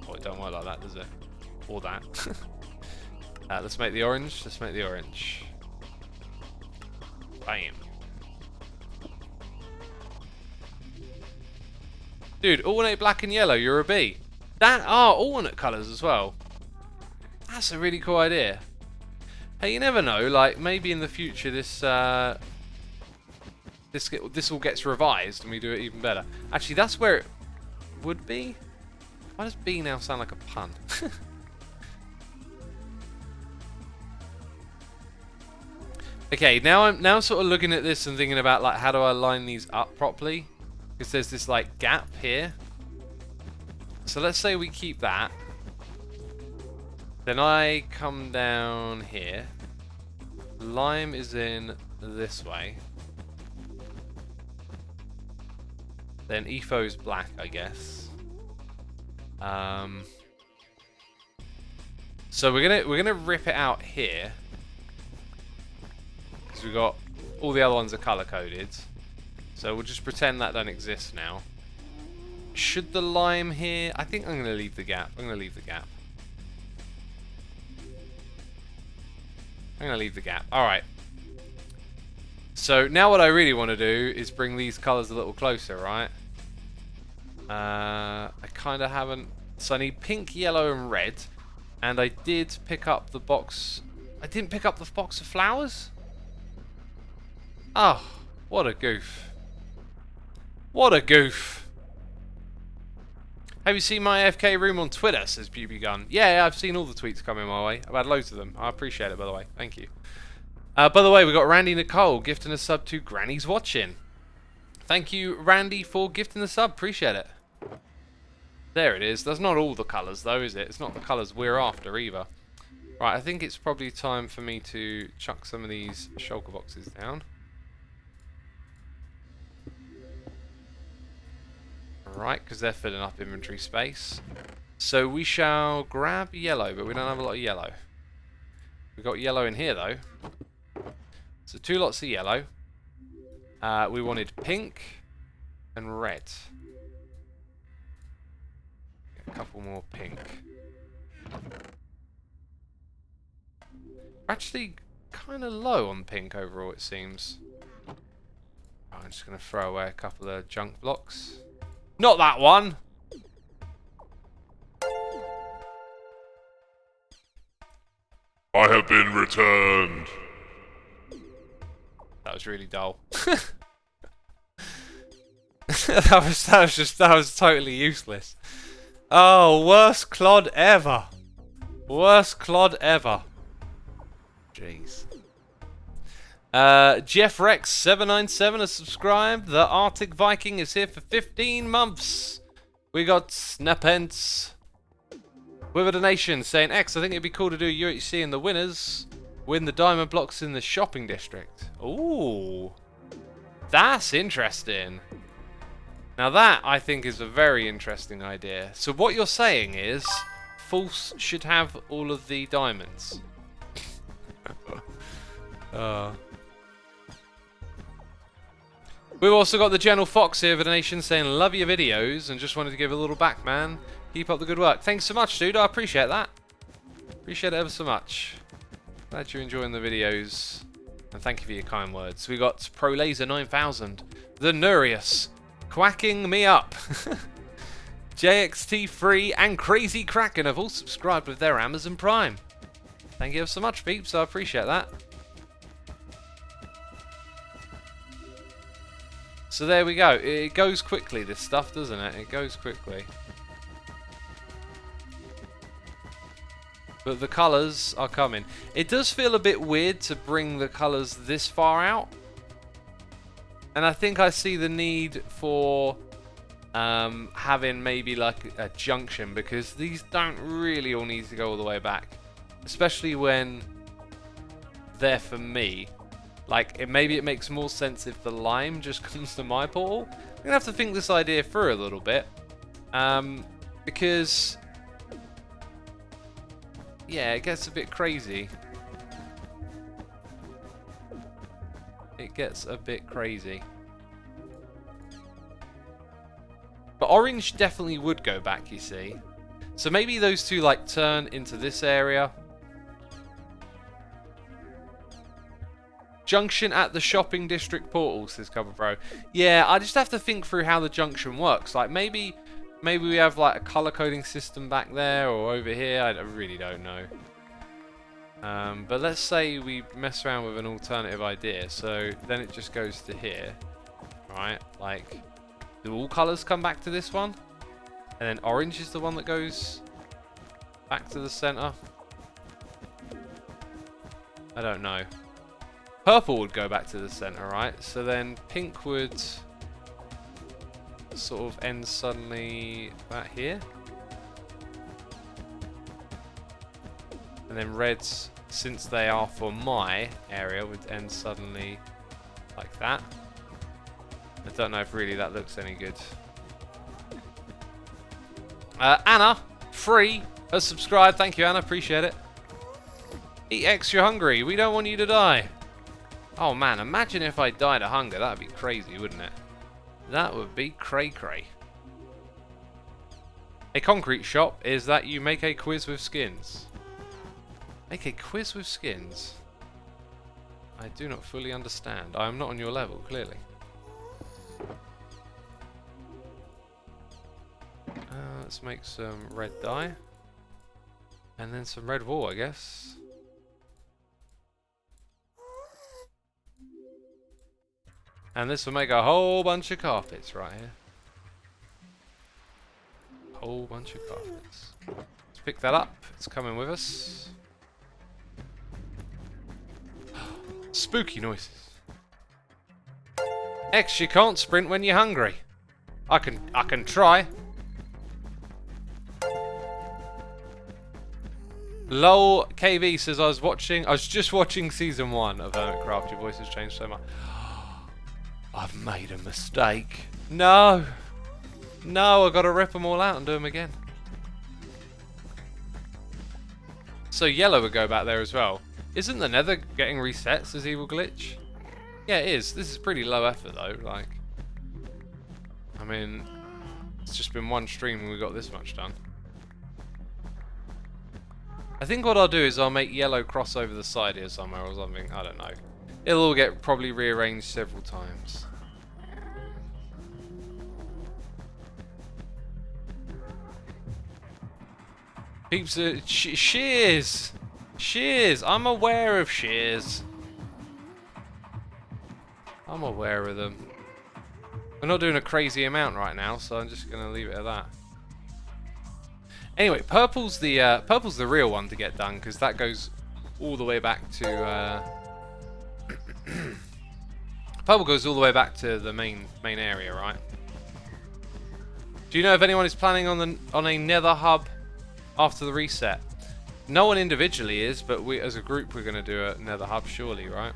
Oh, it don't work like that, does it? Or that. Let's make the orange. Let's make the orange. Bam. Dude, alternate black and yellow. You're a bee. That are alternate colours as well. That's a really cool idea. Hey, you never know. Like maybe in the future, this all gets revised and we do it even better. Actually, that's where it would be. Why does bee now sound like a pun? Okay, now I'm sort of looking at this and thinking about like how do I line these up properly? Because there's this like gap here. So let's say we keep that. Then I come down here. Lime is in this way. Then Etho's black, I guess. So we're gonna rip it out here because we got all the other ones are color coded. So we'll just pretend that don't exist now. Should the lime here? I think I'm gonna leave the gap. I'm gonna leave the gap. All right. So now what I really want to do is bring these colors a little closer, right? I kind of haven't. So I need pink, yellow, and red. And I did pick up the box. I didn't pick up the box of flowers? Oh, what a goof. What a goof. Have you seen my AFK room on Twitter, says BB Gun. Yeah, I've seen all the tweets coming my way. I've had loads of them. I appreciate it, by the way. Thank you. By the way, we got Randy Nicole gifting a sub to Granny's Watching. Thank you, Randy, for gifting the sub. Appreciate it. There it is. That's not all the colours, though, is it? It's not the colours we're after, either. Right, I think it's probably time for me to chuck some of these shulker boxes down. Right, because they're filling up inventory space. So we shall grab yellow, but we don't have a lot of yellow. We've got yellow in here, though. So 2 lots of yellow. We wanted pink and red. A couple more pink. We're actually kind of low on pink overall, it seems. I'm just going to throw away a couple of junk blocks. Not that one! I have been returned. That was really dull. that was totally useless. Oh, worst Clod ever. Worst Clod ever. Jeez. Jeff Rex 797 has subscribed. The Arctic Viking is here for 15 months. We got Snapence with a donation saying, X, I think it'd be cool to do UHC and the winners win the diamond blocks in the shopping district. Ooh. That's interesting. Now that, I think, is a very interesting idea. So what you're saying is, False should have all of the diamonds. We've also got the General Fox here with a donation saying, love your videos, and just wanted to give a little back, man. Keep up the good work. Thanks so much, dude. I appreciate that. Appreciate it ever so much. Glad you're enjoying the videos. And thank you for your kind words. We got Pro Laser 9000, The Nurius, Quacking Me Up, JXT3, and Crazy Kraken have all subscribed with their Amazon Prime. Thank you ever so much, peeps. I appreciate that. So there we go. It goes quickly, this stuff, doesn't it? It goes quickly. But the colours are coming. It does feel a bit weird to bring the colours this far out. And I think I see the need for having maybe like a junction, because these don't really all need to go all the way back. Especially when they're for me. Like, maybe it makes more sense if the lime just comes to my portal. I'm going to have to think this idea through a little bit. Because... yeah, it gets a bit crazy. It gets a bit crazy. But orange definitely would go back, you see. So maybe those two, like, turn into this area. Junction at the shopping district portal, says Cover Bro. Yeah, I just have to think through how the junction works. Like, maybe we have, like, a color coding system back there or over here. I really don't know. But let's say we mess around with an alternative idea. So then it just goes to here. Right? Like, do all colors come back to this one? And then orange is the one that goes back to the center? I don't know. Purple would go back to the center, right? So then pink would sort of end suddenly about here. And then reds, since they are for my area, would end suddenly like that. I don't know if really that looks any good. Anna, free, has subscribed. Thank you, Anna. Appreciate it. Eat X, you're hungry. We don't want you to die. Oh, man. Imagine if I died of hunger. That would be crazy, wouldn't it? That would be cray-cray. A concrete shop is that you make a quiz with skins. Make a quiz with skins? I do not fully understand. I am not on your level, clearly. Let's make some red dye. And then some red wool, I guess. And this will make a whole bunch of carpets right here. Whole bunch of carpets. Let's pick that up. It's coming with us. Spooky noises. X, you can't sprint when you're hungry. I can try. Lol KV says I was just watching season 1 of Hermitcraft. Your voice has changed so much. I've made a mistake. No. No, I've got to rip them all out and do them again. So yellow would go back there as well. Isn't the Nether getting resets as evil glitch? Yeah, it is. This is pretty low effort though. Like, I mean, it's just been one stream and we got this much done. I think what I'll do is I'll make yellow cross over the side here somewhere or something. I don't know. It'll all get probably rearranged several times. Peeps, shears! Shears! I'm aware of shears. I'm aware of them. We're not doing a crazy amount right now, so I'm just going to leave it at that. Anyway, purple's the real one to get done, because that goes all the way back to... Purple goes all the way back to the main area, right? Do you know if anyone is planning on a Nether hub after the reset? No one individually is, but we as a group we're going to do a Nether hub surely, right?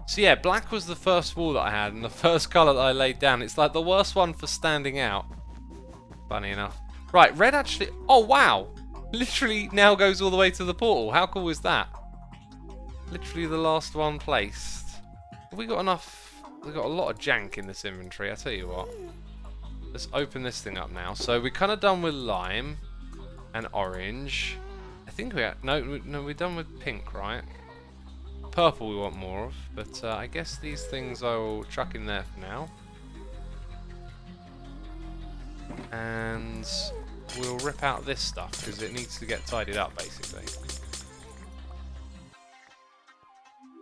So yeah, black was the first wall that I had and the first colour that I laid down. It's like the worst one for standing out. Funny enough. Right, red actually... Oh wow! Literally now goes all the way to the portal. How cool is that? Literally the last one placed. Have we got enough... We've got a lot of jank in this inventory, I tell you what. Let's open this thing up now. So we're kind of done with lime and orange. I think we are... No, we're done with pink, right? Purple we want more of, but I guess these things I will chuck in there for now. And we'll rip out this stuff because it needs to get tidied up basically.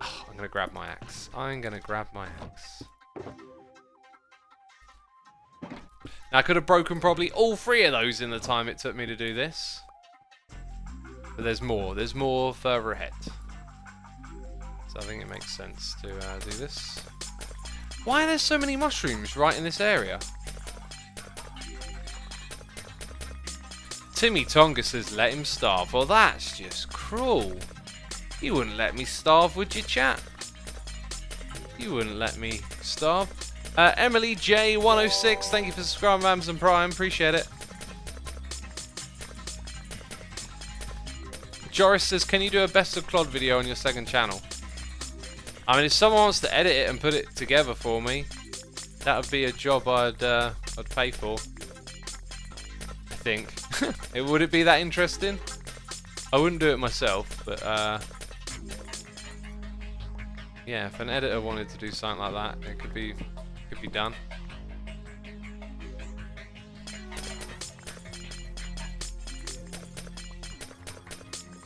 Oh, I'm going to grab my axe. I'm going to grab my axe. I could have broken probably all 3 of those in the time it took me to do this. But there's more. There's more further ahead. So I think it makes sense to do this. Why are there so many mushrooms right in this area? Timmy Tonga says let him starve. Well, that's just cruel. You wouldn't let me starve, would you, chat? You wouldn't let me starve. Emily J106, thank you for subscribing to Amazon Prime. Appreciate it. Joris says, can you do a best of Clod video on your second channel? I mean, if someone wants to edit it and put it together for me, that would be a job I'd pay for. I think. Would it be that interesting? I wouldn't do it myself, but yeah, if an editor wanted to do something like that, it could be done.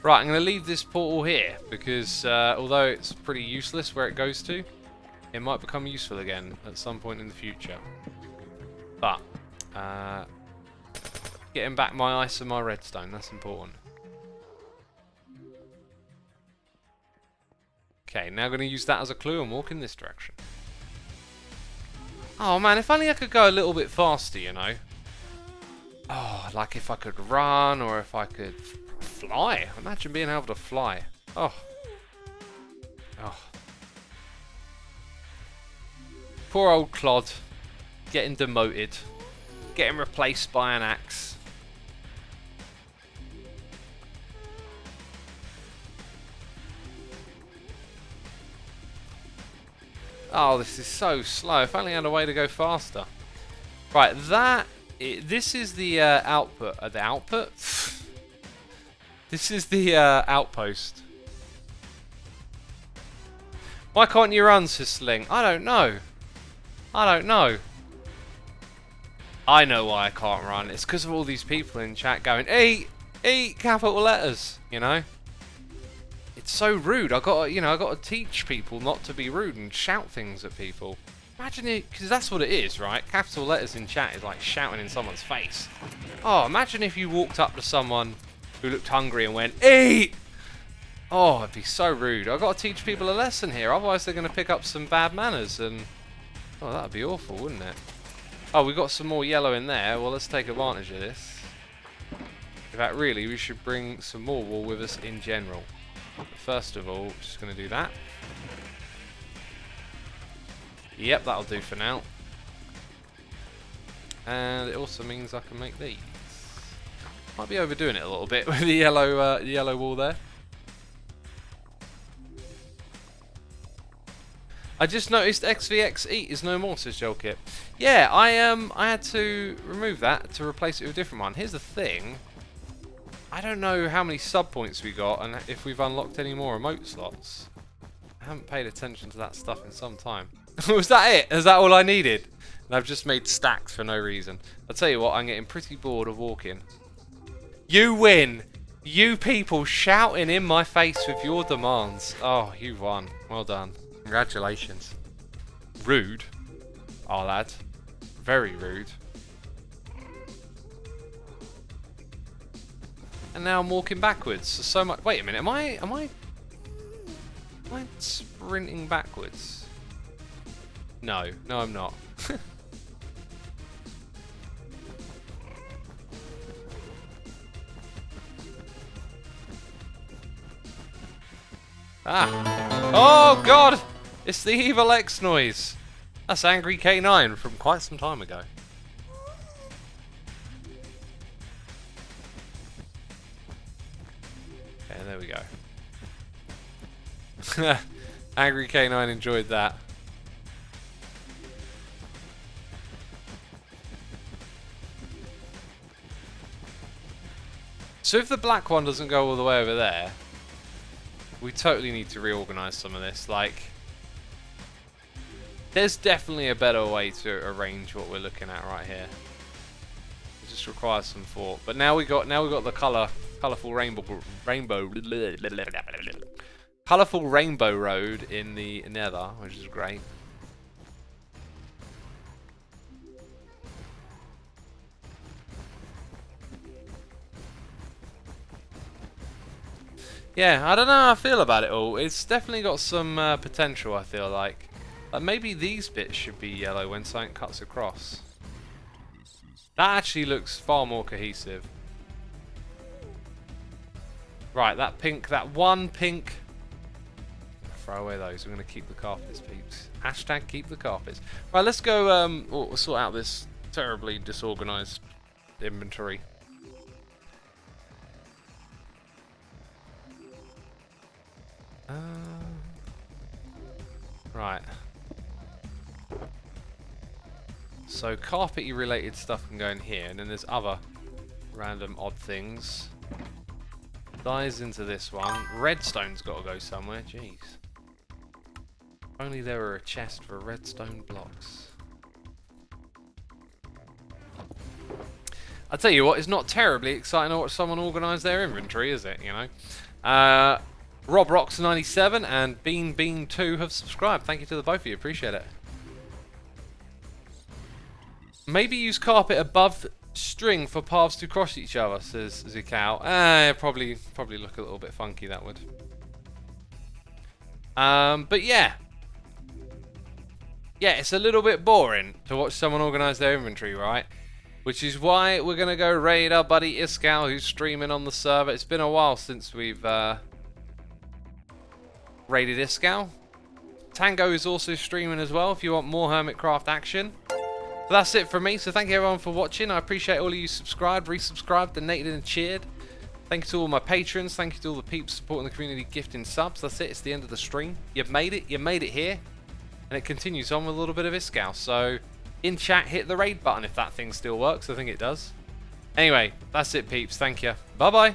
Right, I'm going to leave this portal here because although it's pretty useless where it goes to, it might become useful again at some point in the future. But getting back my ice and my redstone, that's important. Okay, now I'm going to use that as a clue and walk in this direction. Oh man, if only I could go a little bit faster, you know. Oh, like if I could run or if I could fly. Imagine being able to fly. Oh. Oh. Poor old Clod. Getting demoted. Getting replaced by an axe. Oh, this is so slow. If only I had a way to go faster. Right, this is the output. The output? This is the outpost. Why can't you run, Sisling? I don't know. I don't know. I know why I can't run. It's because of all these people in chat going, eat capital letters, you know? It's so rude. I got to teach people not to be rude and shout things at people. Imagine it, because that's what it is, right? Capital letters in chat is like shouting in someone's face. Oh, imagine if you walked up to someone who looked hungry and went, eat! Oh, it'd be so rude. I've got to teach people a lesson here, otherwise they're going to pick up some bad manners, and oh, that'd be awful, wouldn't it? Oh, we've got some more yellow in there. Well, let's take advantage of this. In fact, really, we should bring some more wool with us in general. But first of all, just going to do that. Yep, that'll do for now. And it also means I can make these. Might be overdoing it a little bit with the yellow wool there. I just noticed XVX Eat is no more, says Shulker. Yeah, I had to remove that to replace it with a different one. Here's the thing. I don't know how many sub points we got and if we've unlocked any more emote slots. I haven't paid attention to that stuff in some time. Was that it? Is that all I needed? And I've just made stacks for no reason. I'll tell you what, I'm getting pretty bored of walking. You win! You people shouting in my face with your demands. Oh, you won. Well done. Congratulations. Rude. Oh, lad. Very rude. And now I'm walking backwards. So much. Wait a minute. Am I sprinting backwards? No. No, I'm not. Ah. Oh, God! It's the Evil X noise. That's Angry K9 from quite some time ago. Okay, there we go. Angry K9 enjoyed that. So if the black one doesn't go all the way over there, we totally need to reorganize some of this. Like, there's definitely a better way to arrange what we're looking at right here. It just requires some thought. But now we got the colourful rainbow road in the Nether, which is great. Yeah, I don't know how I feel about it all. It's definitely got some potential, I feel like. Maybe these bits should be yellow when something cuts across. That actually looks far more cohesive. Right, that pink, that one pink. Throw away those. We're going to keep the carpets, peeps. Hashtag keep the carpets. Right, let's go we'll sort out this terribly disorganized inventory. Right. So carpety related stuff can go in here, and then there's other random odd things. Dies into this one. Redstone's got to go somewhere. Jeez. If only there were a chest for redstone blocks. I'll tell you what, it's not terribly exciting to watch someone organise their inventory, is it? You know. RobRocks97 and BeanBean2 have subscribed. Thank you to the both of you. Appreciate it. Maybe use carpet above string for paths to cross each other, says Zikao. Probably look a little bit funky, that would. But yeah. Yeah, it's a little bit boring to watch someone organise their inventory, right? Which is why we're going to go raid our buddy Iskal, who's streaming on the server. It's been a while since we've raided Iskal. Tango is also streaming as well if you want more Hermitcraft action. But that's it from me, so thank you everyone for watching. I appreciate all of you subscribed, resubscribed, donated and cheered. Thank you to all my patrons, thank you to all the peeps supporting the community, gifting subs. That's it, it's the end of the stream. You've made it here. And it continues on with a little bit of Iskal. So, in chat, hit the raid button if that thing still works. I think it does. Anyway, that's it peeps, thank you. Bye bye.